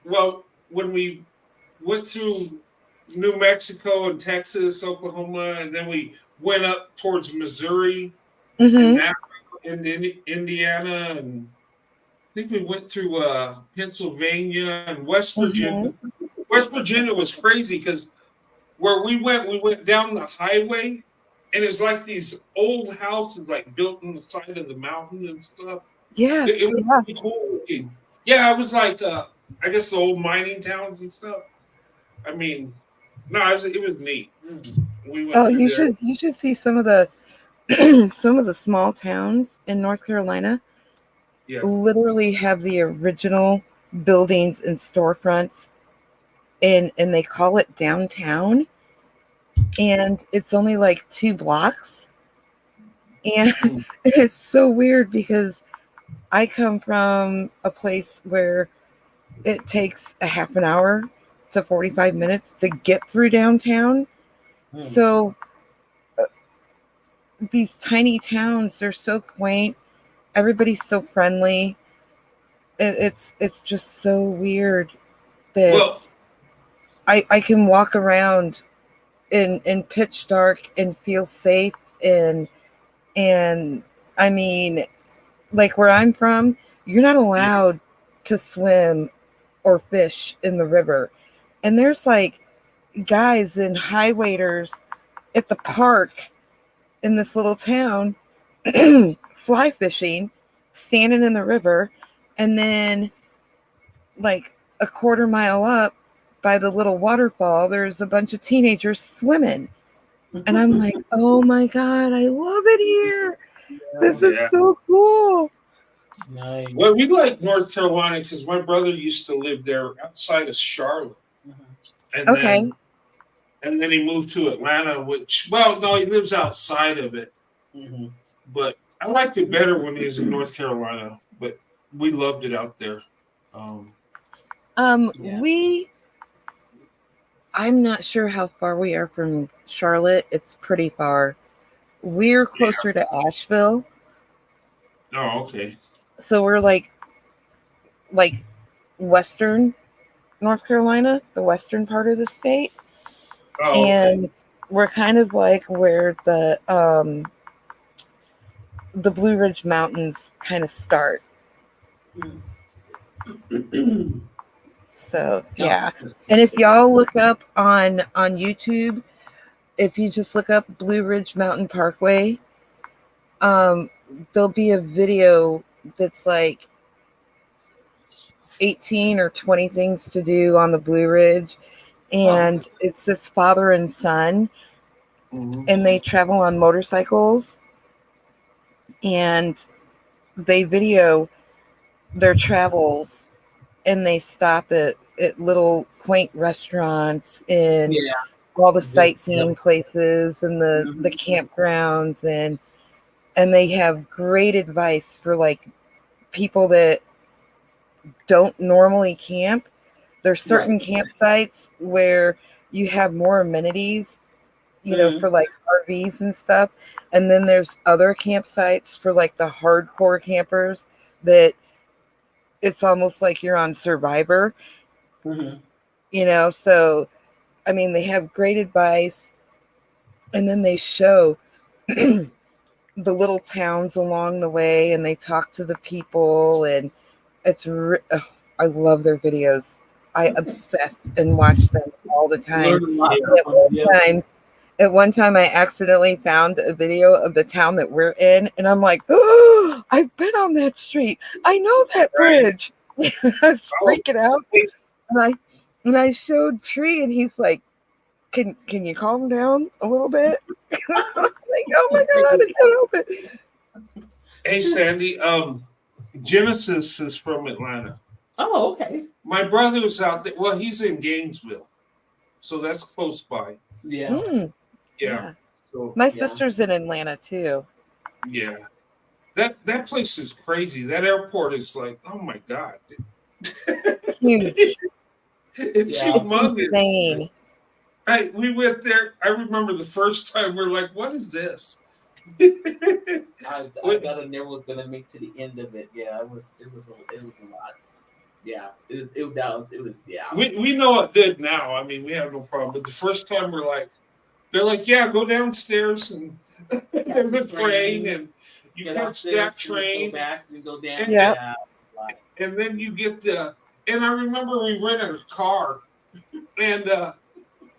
Well, when we went through New Mexico and Texas, Oklahoma, and then we went up towards Missouri and Mm-hmm. that and Indiana, and I think we went through Pennsylvania and West Virginia. Mm-hmm. West Virginia was crazy because where we went down the highway, and it's like these old houses, like built on the side of the mountain and stuff. Yeah. It was Yeah. pretty cool looking. Yeah, it was like I guess the old mining towns and stuff. I mean, no, it was neat. We went Oh, through there. you should see some of the some of the small towns in North Carolina Yeah. literally have the original buildings and storefronts, and they call it downtown, and it's only like 2 blocks, and Mm. it's so weird because I come from a place where it takes a half an hour to 45 minutes to get through downtown. So these tiny towns, they're so quaint. Everybody's so friendly. It's just so weird that Well, I can walk around in pitch dark and feel safe, and I mean, like where I'm from, you're not allowed to swim or fish in the river. And there's like guys and high waiters at the park in this little town fly fishing, standing in the river, and then like a quarter mile up by the little waterfall, there's a bunch of teenagers swimming. And I'm like, oh my God, I love it here. This is yeah. so cool. Nice. Well, we like North Carolina because my brother used to live there outside of Charlotte. And Okay. then he moved to Atlanta, which, well, no, he lives outside of it. But I liked it better when he was in North Carolina, but we loved it out there. I'm not sure how far we are from Charlotte. It's pretty far. We're closer to Asheville. Oh, okay. So we're like western North Carolina, the western part of the state. Oh, And we're kind of like where the Blue Ridge Mountains kind of start. So yeah. And if y'all look up on YouTube, if you just look up Blue Ridge Mountain Parkway, there'll be a video that's like 18 or 20 things to do on the Blue Ridge. And it's this father and son, and they travel on motorcycles, and they video their travels, and they stop at little quaint restaurants and all the sightseeing places and the campgrounds, and they have great advice for like people that don't normally camp. There's certain campsites where you have more amenities, you know, for like RVs and stuff. And then there's other campsites for like the hardcore campers that it's almost like you're on Survivor, you know? So, I mean, they have great advice, and then they show the little towns along the way, and they talk to the people, and it's, I love their videos. I obsess and watch them all the time. At one time, I accidentally found a video of the town that we're in, and I'm like, oh, I've been on that street. I know that bridge. I was freaking out. And I showed Tree, and he's like, can you calm down a little bit? Like, oh my God, I can't help it. Hey, Sandy, Genesis is from Atlanta. Oh, okay. My brother's out there. Well, he's in Gainesville, so that's close by. Yeah. Yeah. So my sister's in Atlanta too. Yeah. That place is crazy. That airport is like, oh my God. Huge. It's humongous. Insane. We went there. I remember the first time we're like, what is this? I gotta never was gonna make to the end of it. Yeah, it was a lot. Yeah, it was. We know it did now. I mean, we have no problem. But the first time they're like, yeah, go downstairs, and there's a train, and you catch that train. Go back and go down. And then you get and I remember we rented a car, and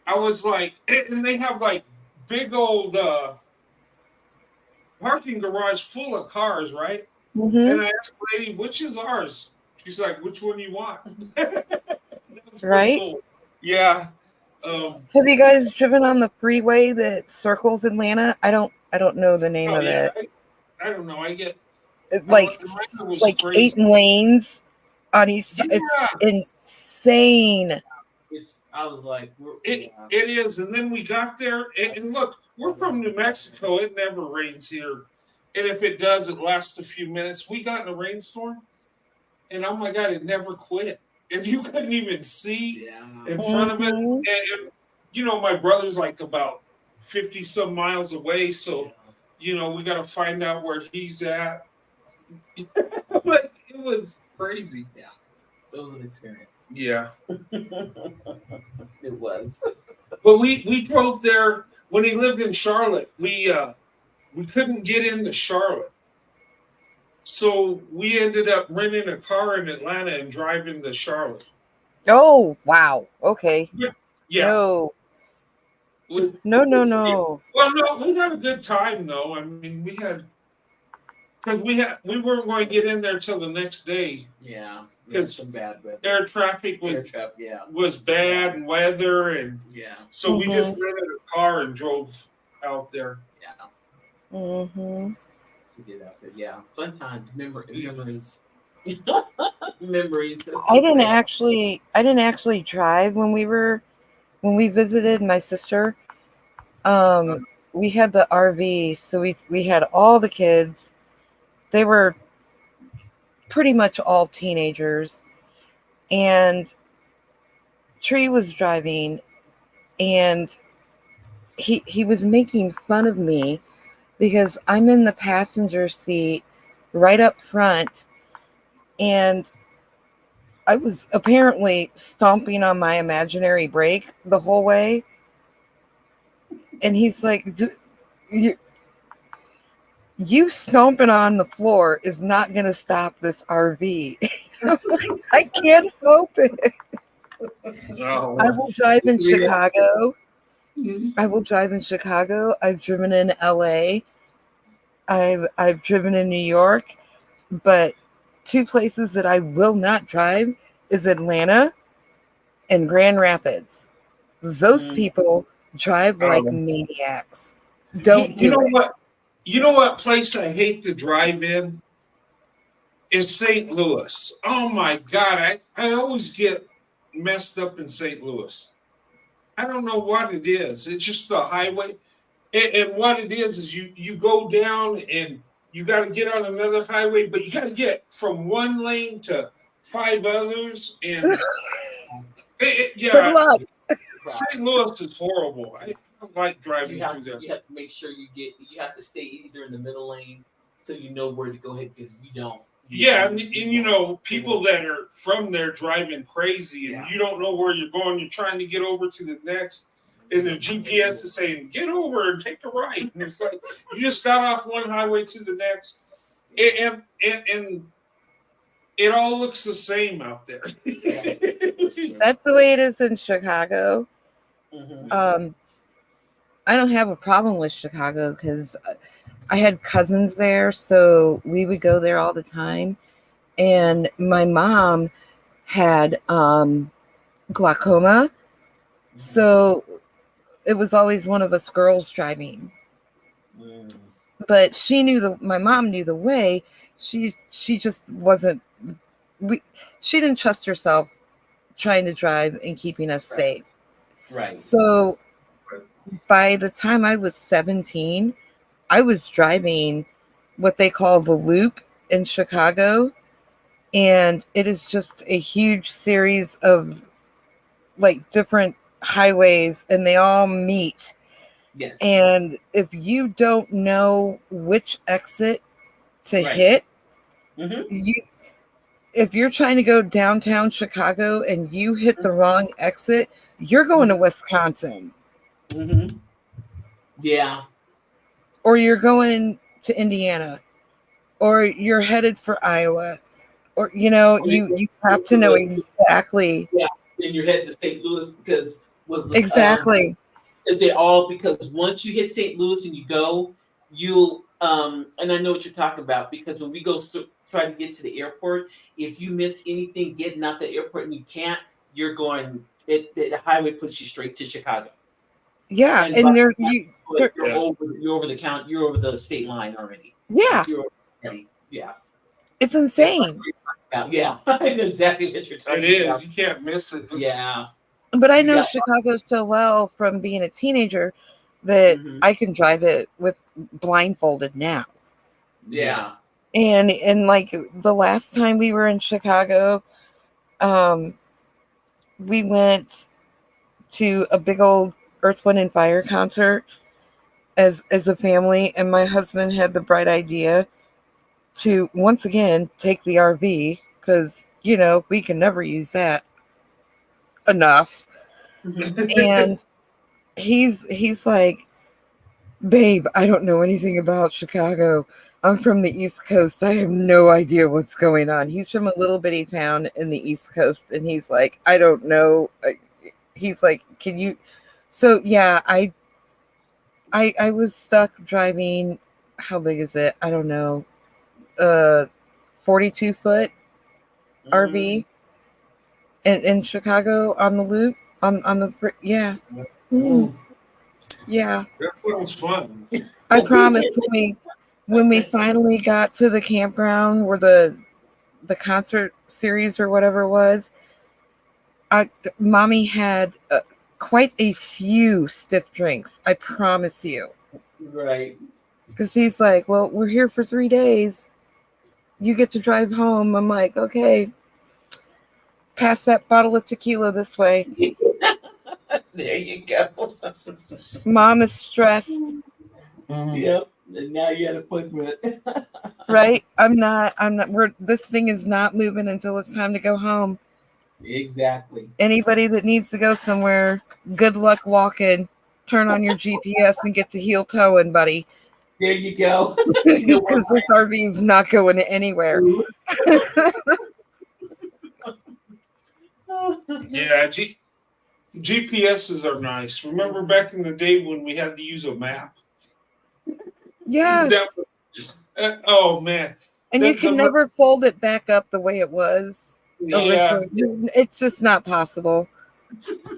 I was like, and they have like big old parking garage full of cars, right? And I asked the lady, which is ours? She's like, which one do you want? Right? Cool. Yeah. Have you guys driven on the freeway that circles Atlanta? I don't know the name of it. I don't know. I get like 8 lanes on each side. Yeah. It's insane. I was like, it is. And then we got there, and look, we're from New Mexico. It never rains here. And if it does, it lasts a few minutes. We got in a rainstorm, and oh my God, it never quit. and you couldn't even see Yeah. in front of us. Mhm. And, you know, my brother's like about 50 some miles away, so you know we got to find out where he's at. Like it was crazy. Yeah. It was an experience. Yeah, It was. but we drove there when he lived in Charlotte. We couldn't get into Charlotte, so we ended up renting a car in Atlanta and driving to Charlotte. Oh, wow. Okay. Yeah. No. We- No, no, no. Well, no, we had a good time though. I mean, we weren't going to get in there till the next day. Yeah. There's some bad weather. Air traffic Yeah. was bad and weather, and Yeah. so we just rented a car and drove out there. Yeah. Mm-hmm. To get out there. Yeah. Sometimes memories. Memories. I didn't actually drive when we visited my sister. We had the RV, so we had all the kids. They were pretty much all teenagers, and Tree was driving, and he was making fun of me because I'm in the passenger seat right up front, and I was apparently stomping on my imaginary brake the whole way. And he's like, you stomping on the floor is not going to stop this RV. I'm like, I can't help it. Oh, I will drive in Chicago. I will drive in Chicago. I've driven in LA. I've driven in New York. But two places that I will not drive is Atlanta and Grand Rapids. Those people drive like maniacs. Don't do it. What? You know what place I hate to drive in is St. Louis. Oh my God, I always get messed up in St. Louis. I don't know what it is. It's just the highway, and what it is you go down and you got to get on another highway, but you got to get from one lane to 5 others, and yeah, Good luck. St. Louis is horrible. I don't like driving through there. You have to make sure you have to stay either in the middle lane so you know where to go ahead, because you don't. Yeah, and you know, people that are from there driving crazy, and you don't know where you're going. You're trying to get over to the next, and the GPS is saying, get over and take a right. And it's like, you just got off one highway to the next. And it all looks the same out there. That's the way it is in Chicago. Mm-hmm. I don't have a problem with Chicago because I had cousins there, so we would go there all the time. And my mom had glaucoma, so it was always one of us girls driving. But my mom knew the way. She just wasn't. She didn't trust herself trying to drive and keeping us safe. Right. So by the time I was 17, I was driving what they call the Loop in Chicago, and it is just a huge series of like different highways, and they all meet. Yes. And if you don't know which exit to hit, if you're trying to go downtown Chicago and you hit the wrong exit, you're going to Wisconsin. Mm-hmm. Yeah. Or you're going to Indiana, or you're headed for Iowa, or you have to know exactly. Yeah, and you're headed to St. Louis because exactly. Is it all because once you hit St. Louis and you go, you'll and I know what you're talking about, because when we go try to get to the airport, if you miss anything getting out the airport and you can't, you're going. The highway puts you straight to Chicago. Yeah, and you're over the count. You're over the state line already. Yeah, yeah. It's insane. Yeah, I know exactly what you're talking about. You can't miss it. Yeah. But I know Chicago so well from being a teenager that I can drive it with blindfolded now. Yeah. And like the last time we were in Chicago, we went to a big old Earth, Wind, and Fire concert as a family, and my husband had the bright idea to once again take the RV because we can never use that enough. And he's like, babe, I don't know anything about Chicago. I'm from the East Coast. I have no idea what's going on. He's from a little bitty town in the East Coast, and he's like, I don't know. He's like, can you? So yeah, I was stuck driving. How big is it? I don't know. 42-foot RV in Chicago on the loop on the yeah. Yeah. That was fun. I promise when we finally got to the campground where the concert series or whatever it was, Mommy had quite a few stiff drinks. I promise you. Right. Because he's like, well, we're here for 3 days. You get to drive home. I'm like, okay. Pass that bottle of tequila this way. There you go. Mom is stressed. Yep. And now you had a point with it. Right? I'm not this thing is not moving until it's time to go home. Exactly. Anybody that needs to go somewhere, good luck walking. Turn on your GPS and get to heel toeing, buddy. There you go. Because this RV is not going anywhere. Yeah, GPSs are nice. Remember back in the day when we had to use a map? Yes. Oh man. And you can never fold it back up the way it was originally. It's just not possible.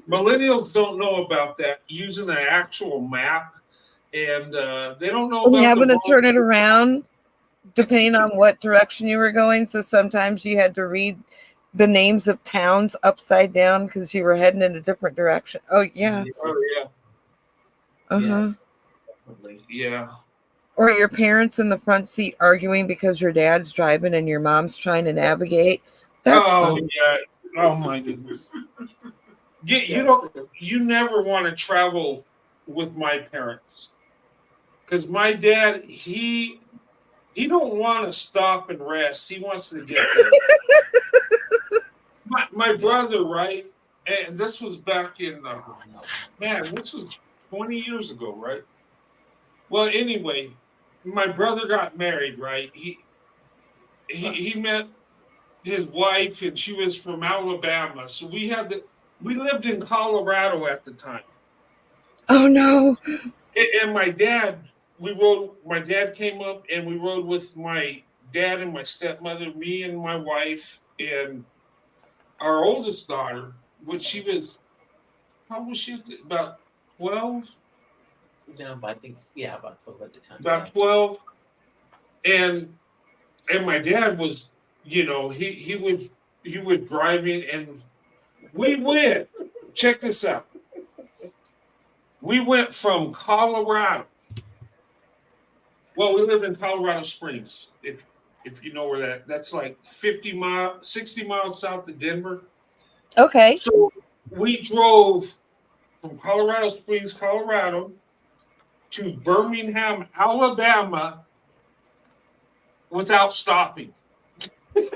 Millennials don't know about that, using an actual map, and they don't know about having to turn it around depending on what direction you were going. So sometimes you had to read the names of towns upside down because you were heading in a different direction. Oh yeah. Oh yeah. Yes. Yeah. Or your parents in the front seat arguing because your dad's driving and your mom's trying to navigate. That's fun. Yeah. Oh my goodness. You never want to travel with my parents, because my dad, he don't want to stop and rest. He wants to get there. my brother, right? And this was back in this was 20 years ago, right? Well, anyway, my brother got married, right? He met his wife, and she was from Alabama. So we lived in Colorado at the time. Oh no. And my dad came up, and we rode with my dad and my stepmother, me and my wife, and our oldest daughter, which she was, how was she? About 12? No, but I think, about 12 at the time. About 12. And my dad was, he was driving, and we went, check this out. We went from Colorado. Well, we lived in Colorado Springs, if you know where that's like 60 miles south of Denver. Okay. So we drove from Colorado Springs, Colorado, to Birmingham, Alabama, without stopping.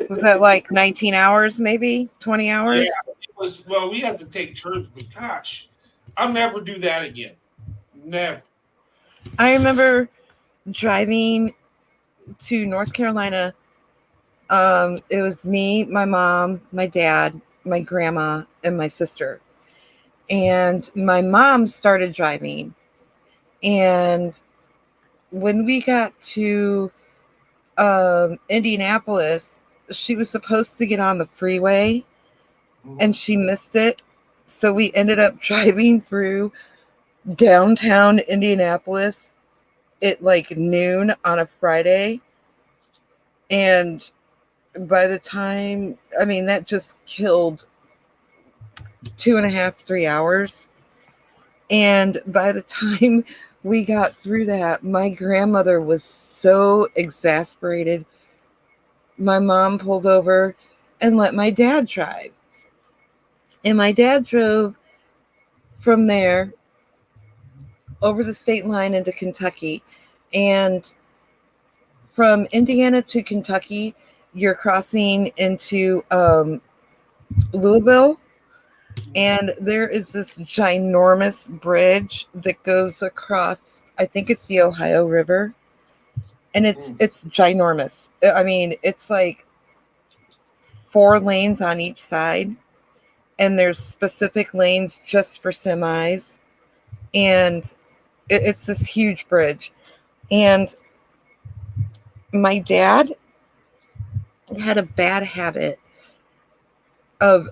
Was that like 19 hours, maybe 20 hours? Yeah, it was. Well, we had to take turns, but gosh, I'll never do that again. Never. I remember driving to North Carolina. It was me, my mom, my dad, my grandma, and my sister. And my mom started driving. And when we got to Indianapolis, she was supposed to get on the freeway, and she missed it. So we ended up driving through downtown Indianapolis at like noon on a Friday. And by the time, that just killed 2.5, 3 hours. And by the time we got through that, my grandmother was so exasperated. My mom pulled over and let my dad drive. And my dad drove from there over the state line into Kentucky. And from Indiana to Kentucky, you're crossing into Louisville. And there is this ginormous bridge that goes across, I think it's the Ohio River. And it's ginormous. I mean, it's like 4 lanes on each side. And there's specific lanes just for semis. And it's this huge bridge. And my dad had a bad habit of,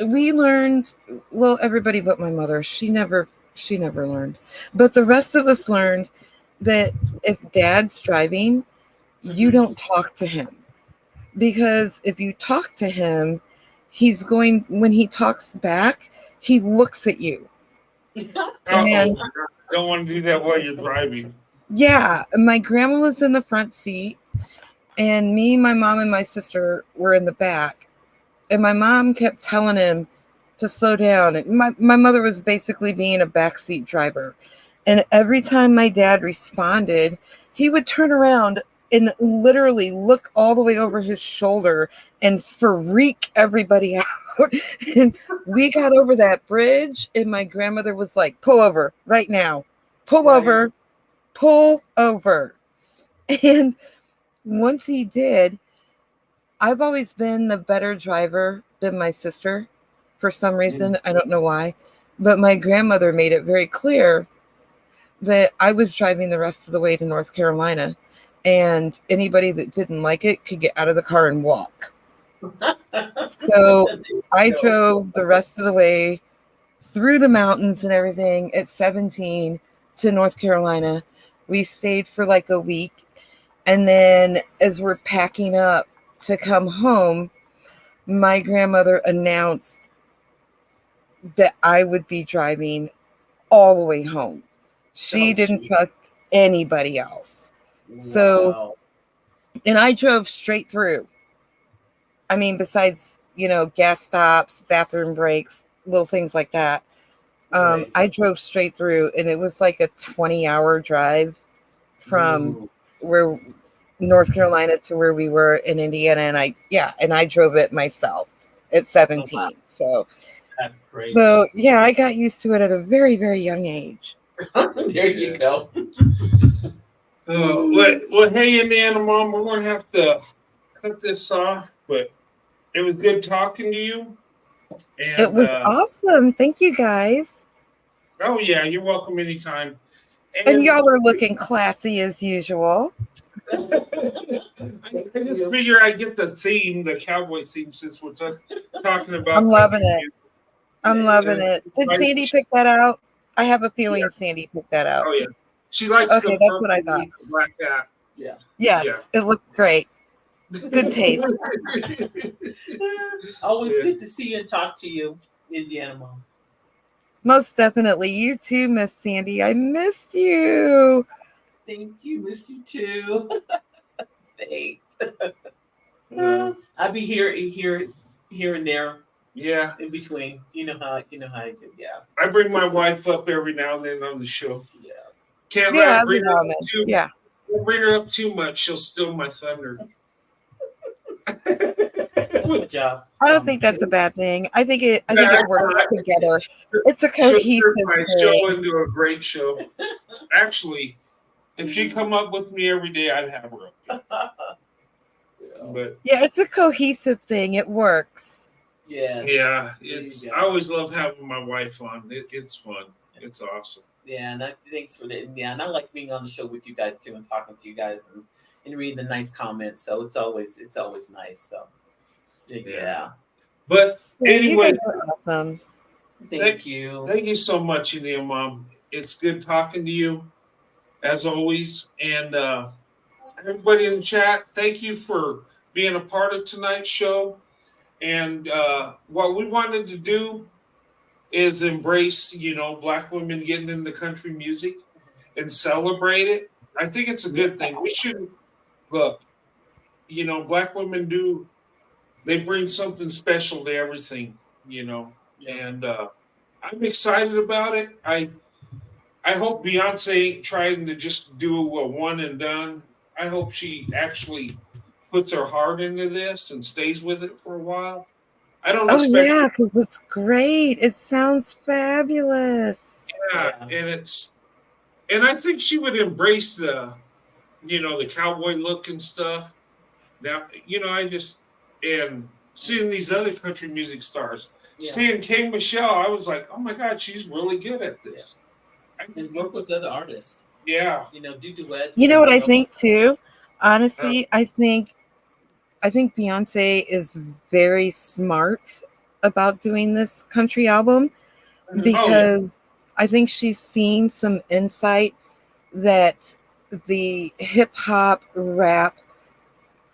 we learned, well, everybody but my mother, she never learned, but the rest of us learned that if dad's driving, you don't talk to him, because if you talk to him, when he talks back, he looks at you. And I don't want to do that while you're driving. yeah, my grandma was in the front seat, and me, my mom, and my sister were in the back. And my mom kept telling him to slow down. And my mother was basically being a backseat driver. And every time my dad responded, he would turn around and literally look all the way over his shoulder and freak everybody out. And we got over that bridge, and my grandmother was like, pull over right now. Pull over. Pull over. And once he did, I've always been the better driver than my sister for some reason. I don't know why. But my grandmother made it very clear that I was driving the rest of the way to North Carolina, and anybody that didn't like it could get out of the car and walk. So I drove the rest of the way through the mountains and everything at 17 to North Carolina. We stayed for like a week. And then as we're packing up to come home, my grandmother announced that I would be driving all the way home. She didn't trust anybody else. Wow. So, and I drove straight through. I mean, besides, gas stops, bathroom breaks, little things like that. I drove straight through, and it was like a 20-hour drive from where North Carolina to where we were in Indiana, and I drove it myself at 17. Oh, wow. So that's crazy. So yeah, I got used to it at a very, very young age. There you go. Well, hey, Indiana Mom, we're gonna have to cut this off, but it was good talking to you. And, it was awesome. Thank you, guys. Oh yeah, you're welcome anytime. And y'all are looking classy as usual. I just figure I get the theme, the cowboy theme, since we're talking about. I'm loving it. I'm loving it. Did Sandy pick that out? I have a feeling Sandy picked that out. Oh yeah, she likes. Okay, that's what I thought. Black hat. Yeah. Yes, It looks great. Good taste. Always good to see you and talk to you, Indiana Mom. Most definitely. You too, Miss Sandy. I missed you. Thank you. Miss you too. Thanks. I'll be here and there. Yeah. In between. You know how I do. Yeah. I bring my wife up every now and then on the show. Yeah. Can't let her bring her up Don't bring her up too much. She'll steal my thunder. Good job. I don't think that's a bad thing. I think it works together. It's a cohesive thing. Show into a great show. Actually, if she come up with me every day, I'd have her up. But yeah, it's a cohesive thing. It works. Yeah. Yeah. I always love having my wife on. It's fun. It's awesome. Yeah, and thanks for that. Yeah, and I like being on the show with you guys too, and talking to you guys and reading the nice comments. So it's always nice. So yeah. But anyway, awesome. Thank you. Thank you so much, Indiana Mom. It's good talking to you, as always. And everybody in the chat, thank you for being a part of tonight's show. And what we wanted to do is embrace, Black women getting into country music and celebrate it. I think it's a good thing. We should look. black women they bring something special to everything, and I'm excited about it. I hope Beyonce ain't trying to just do a one and done. I hope she actually puts her heart into this and stays with it for a while. I don't Oh expect yeah, because it's great. It sounds fabulous. yeah, and I think she would embrace the cowboy look and stuff. Now, I just and seeing these other country music stars, Yeah. seeing King Michelle, I was like, oh my God, she's really good at this. And work with other artists. Yeah. Do duets. You know what I know. think too? Honestly, I think Beyonce is very smart about doing this country album Mhm. because I think she's seen some insight that the hip hop, rap,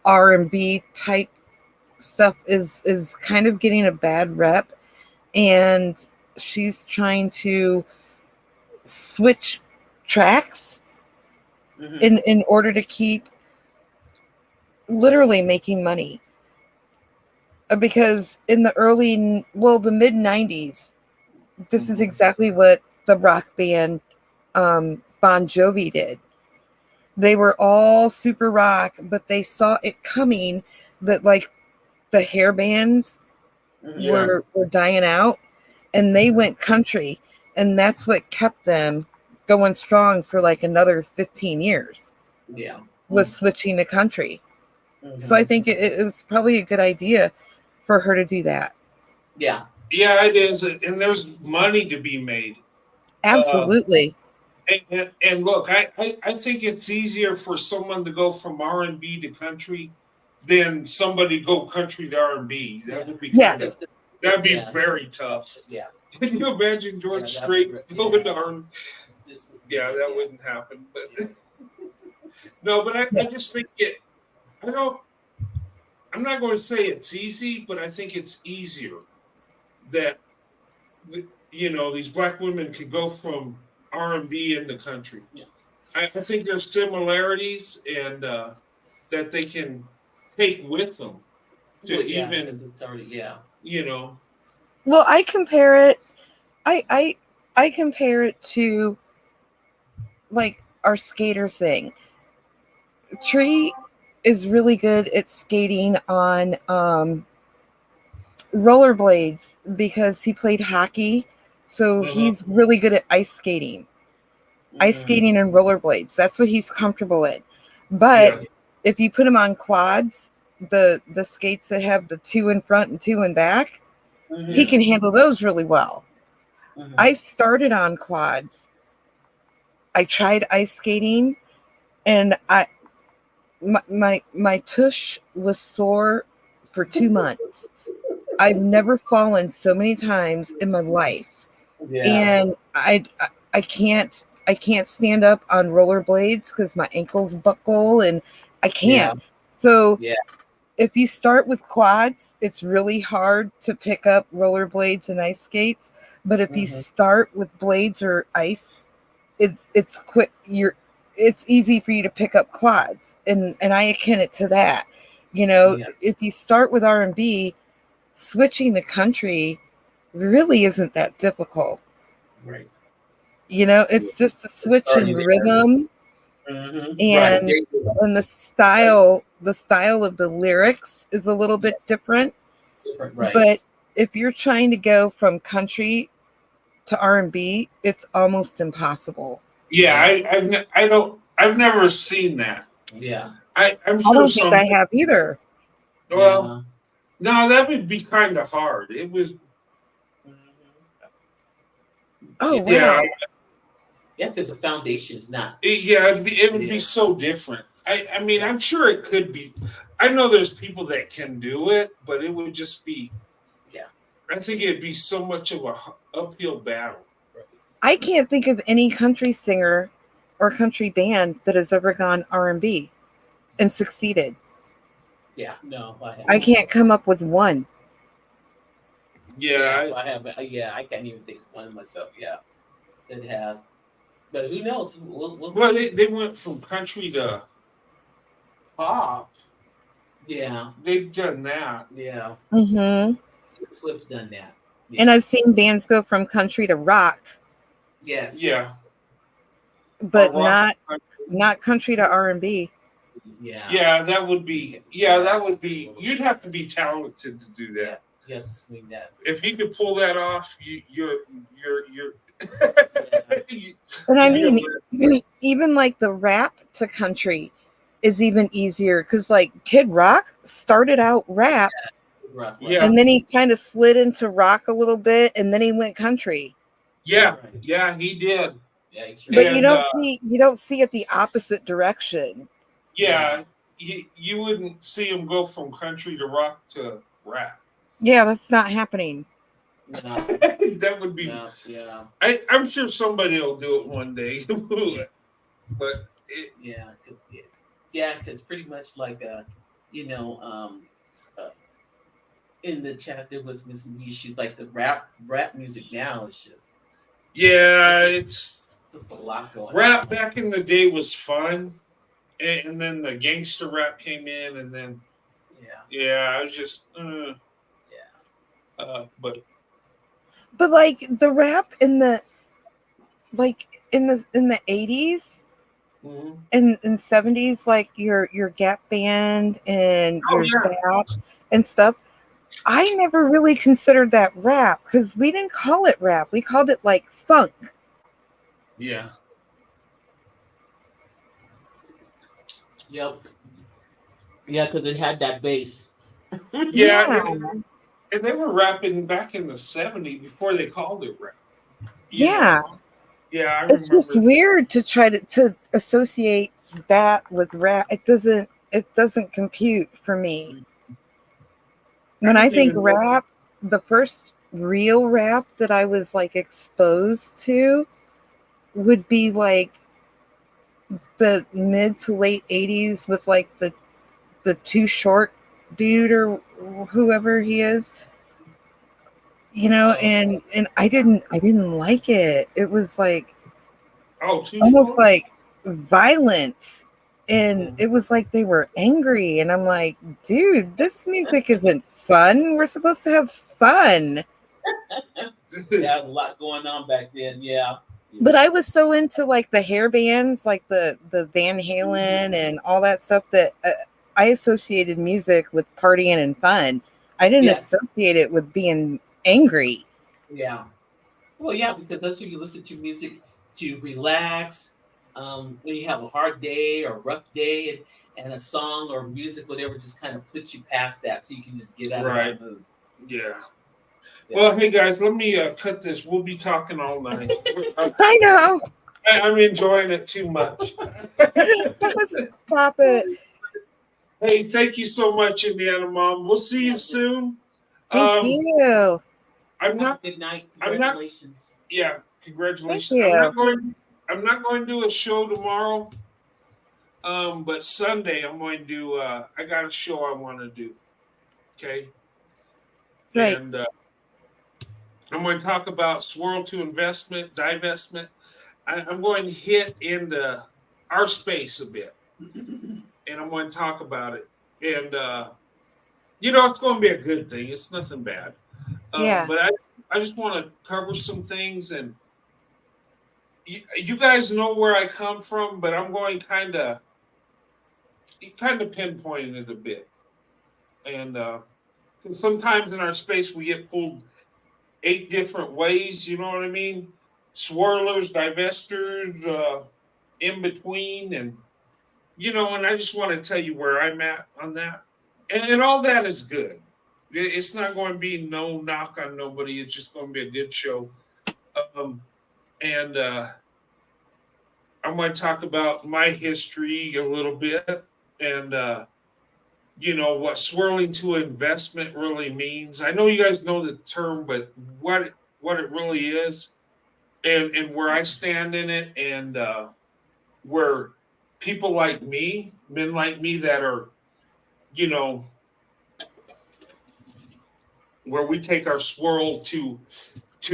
R&B type stuff is kind of getting a bad rep, and she's trying to switch tracks Mhm. in order to keep literally making money. Because in the mid 90s, this is Mhm. exactly what the rock band Bon Jovi did. They were all super rock, but they saw it coming that like the hair bands Yeah. were dying out, and they went country, and that's what kept them going strong for like another 15 years. Yeah. Was switching to country. Mhm. So I think it was probably a good idea for her to do that. Yeah. Yeah, it is, and there's money to be made. Absolutely. And look, I think it's easier for someone to go from R&B to country than somebody go country to R&B. That would be Yes. that'd be Yeah. very tough. Yeah. Can you imagine George Yeah, Strait that'd be going to R&B? Just would be Yeah, good, that yeah. wouldn't happen. But no, but I just think I don't. I'm not going to say it's easy, but I think it's easier that these black women could go from R&B into country. Yeah. I think there's similarities and that they can take with them to Well, yeah, even because it's already you know Well, I compare it. I compare it to like our skater thing. Tree is really good at skating on rollerblades because he played hockey, so uh-huh. he's really good at ice skating. Ice skating and rollerblades. That's what he's comfortable in. But Yeah. if you put him on quads, the skates that have the two in front and two in back, he can handle those really well. I started on quads. I tried ice skating, and my tush was sore for 2 months. I've never fallen so many times in my life, and I can't stand up on rollerblades because my ankles buckle and I can't. So Yeah. if you start with quads, it's really hard to pick up rollerblades and ice skates. But if you start with blades or ice, it's quick. It's easy for you to pick up quads, and I akin it to that. If you start with R&B, switching to country really isn't that difficult. Right. It's just a switch in rhythm Right. and the style of the lyrics is a little bit different. Right. But if you're trying to go from country to R&B, it's almost impossible. Yeah, I've never seen that. Yeah. I'm I sure don't think some. I have either. Well, no, that would be kind of hard. It was. Oh wow. Yeah. Yeah, because the foundation's not. It would be so different. I mean, I'm sure it could be. I know there's people that can do it, but it would just be. Yeah. I think it'd be so much of a uphill battle. I can't think of any country singer or country band that has ever gone R&B and succeeded. Yeah, no, I can't come up with one. Yeah, I have. Yeah, I can't even think of one myself. Yeah, that has. But who knows? Well, they went from country to pop. Yeah. They've done that. Yeah. Hmm. Swift's done that. Yeah. And I've seen bands go from country to rock, Yes. Yeah. but Or rock. not country to R&B. Yeah. Yeah, that would be. Yeah, that would be. You'd have to be talented to do Yeah. that. You have to swing that. If you could pull that off, you're. And I you'd mean, be able even like the rap to country is even easier because like Kid Rock started out rap Rock, Yeah. and then he kind of slid into rock a little bit and then he went country. Yeah, That's right. yeah, he did. Yeah, he sure But did. you don't see it the opposite direction. Yeah, you wouldn't see him go from country to rock to rap. Yeah, that's not happening. No, That would be. no, yeah, I'm sure somebody will do it one day, but because pretty much like you know, in the chapter with Miss McGee, she's like the rap music now is just yeah, it's a lot going rap on. back in the day was fun, and then the gangster rap came in, and then Yeah, I was just but like the rap in the in the 80s mhm. and 70s, like your Gap Band and your Zap and stuff, I never really considered that rap because we didn't call it rap. We called it like funk. Yeah. Yep. Yeah, because it had that bass. Yeah. And they were rapping back in the 70s before they called it rap. You Yeah. know? Yeah, I It's remember. just weird to try to associate that with rap. It doesn't compute for me. When I think rap, the first real rap that I was like exposed to would be like the mid to late 80s with like the Too Short dude or whoever he is, and I didn't like it. It was like almost like violence, and it was like they were angry, and I'm like, dude, this music isn't fun. We're supposed to have fun. Yeah, a lot going on back then. Yeah. But I was so into like the hair bands, like the Van Halen and all that stuff, that I associated music with partying and fun. I didn't associate it with being angry. Yeah. Well, yeah, because that's when you listen to music to relax. When you have a hard day or a rough day, and a song or music, whatever, just kind of puts you past that, so you can just get out of that mood. Yeah. Well, hey guys, let me cut this. We'll be talking all night. I know. I'm enjoying it too much. Stop it. Hey, thank you so much, Indiana Mom. We'll see you soon. Thank you. Good night. Congratulations. Congratulations. Thank you. I'm not going to do a show tomorrow. But Sunday I'm going to do. I got a show I want to do. Okay. Right. And I'm going to talk about swirl to investment, divestment. I'm going to hit into our space a bit, and I'm going to talk about it. And it's going to be a good thing. It's nothing bad. But I just want to cover some things, and you guys know where I come from, but I'm going kind of pinpointing it a bit. And sometimes in our space we get pulled 8 different ways, you know what I mean? Swirlers, divestors, in between, and and I just want to tell you where I'm at on that. And all that is good. It's not going to be no knock on nobody. It's just going to be a good show. And I'm going to talk about my history a little bit, and what swirling to investment really means. I know you guys know the term, but what it really is, and where I stand in it, and where people like me, men like me that are, where we take our swirl to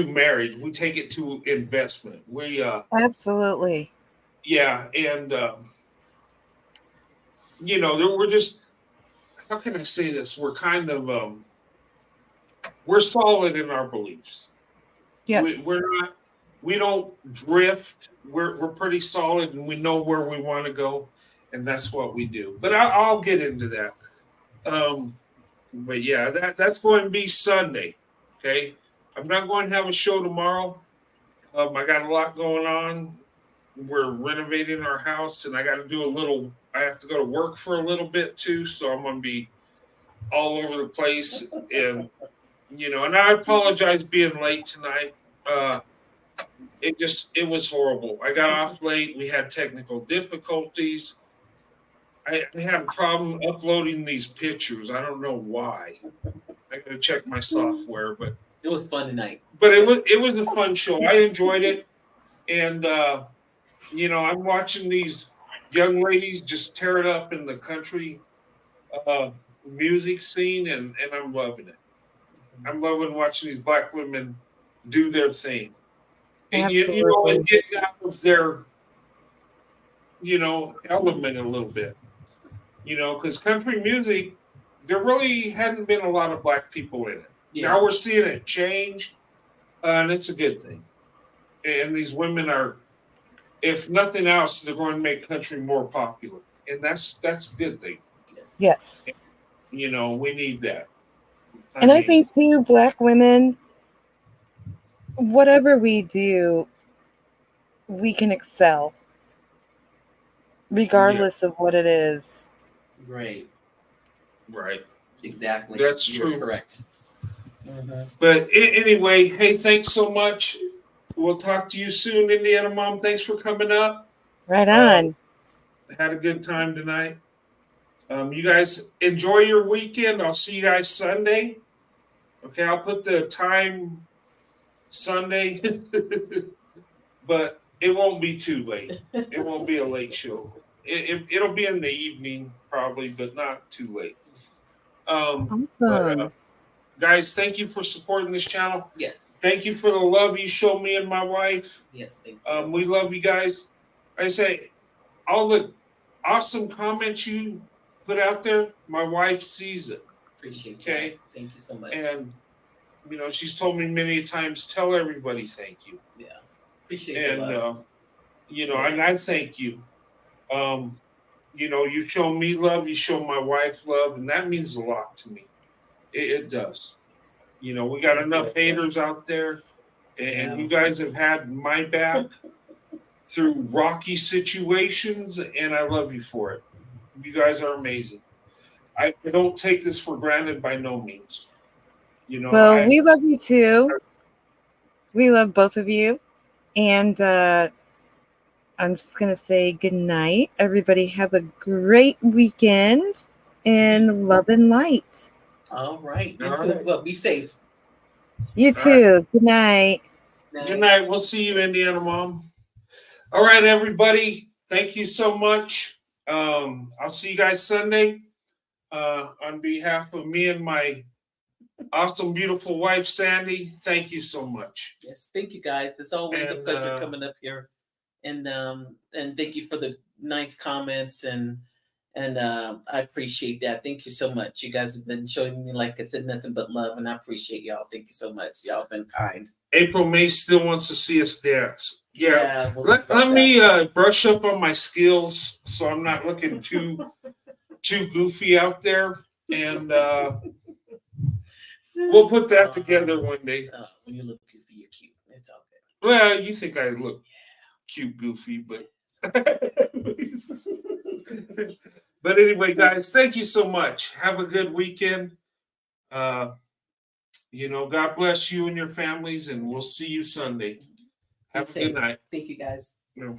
marriage, we take it to investment. We Absolutely. and we're just how can I say this? We're kind of we're solid in our beliefs. Yes. We're not. We don't drift. We're pretty solid, and we know where we want to go, and that's what we do. But I'll get into that. But yeah, that's going to be Sunday. Okay, I'm not going to have a show tomorrow. I got a lot going on. We're renovating our house, and I got to do a little. I have to go to work for a little bit too, so I'm going to be all over the place. And and I apologize being late tonight. It was horrible. I got off late. We had technical difficulties. I had a problem uploading these pictures. I don't know why. I gotta check my software, but It was fun tonight. but it was a fun show. I enjoyed it, and I'm watching these young ladies just tear it up in the country music scene, and I'm loving it. I'm loving watching these black women do their thing, and Absolutely. and getting out of their element a little bit. Because country music, there really hadn't been a lot of black people in it. Yeah. Now we're seeing it change, and it's a good thing. And these women are, if nothing else, they're going to make country more popular, and that's a good thing. Yes. We need that. I think too, black women, whatever we do, we can excel, regardless of what it is. Right. Right. Exactly. That's You're true. correct. Mm-hmm. But anyway, hey, thanks so much. We'll talk to you soon, Indiana Mom. Thanks for coming up. Right on. Had a good time tonight. You guys enjoy your weekend. I'll see you guys Sunday. Okay, I'll put the time Sunday, but it won't be too late. It won't be a late show. It'll be in the evening probably, but not too late. Awesome. But, guys, thank you for supporting this channel. Yes. Thank you for the love you show me and my wife. Yes. Thank you. We love you guys. I say all the awesome comments you put out there, my wife sees it. Appreciate Okay. that. Thank you so much. And she's told me many times, tell everybody thank you. Yeah. Appreciate And love. and I thank you. You show me love, you show my wife love, and that means a lot to me. It does. We got enough haters out there, and you guys have had my back through rocky situations, and I love you for it. You guys are amazing. I don't take this for granted by no means. Well, we love you too. We love both of you. And I'm just going to say good night. Everybody have a great weekend and love and light. All right. You All too. right. Well, be safe. You too. Good night. Good night. We'll see you, Indiana Mom. All right, everybody. Thank you so much. I'll see you guys Sunday. On behalf of me and my awesome, beautiful wife, Sandy, thank you so much. Yes. Thank you, guys. It's always a pleasure coming up here, and thank you for the nice comments and I appreciate that. Thank you so much. You guys have been showing me, like I said, nothing but love, and I appreciate y'all. Thank you so much. Y'all been kind. April May still wants to see us dance. Yeah. We'll Let me brush up on my skills so I'm not looking too goofy out there, and we'll put that together one day. When you look goofy, you're cute. It's all good. Well, you think I look cute, goofy, but but anyway, guys, thank you so much. Have a good weekend. God bless you and your families, and we'll see you Sunday. Have a good night. Thank you, guys. No.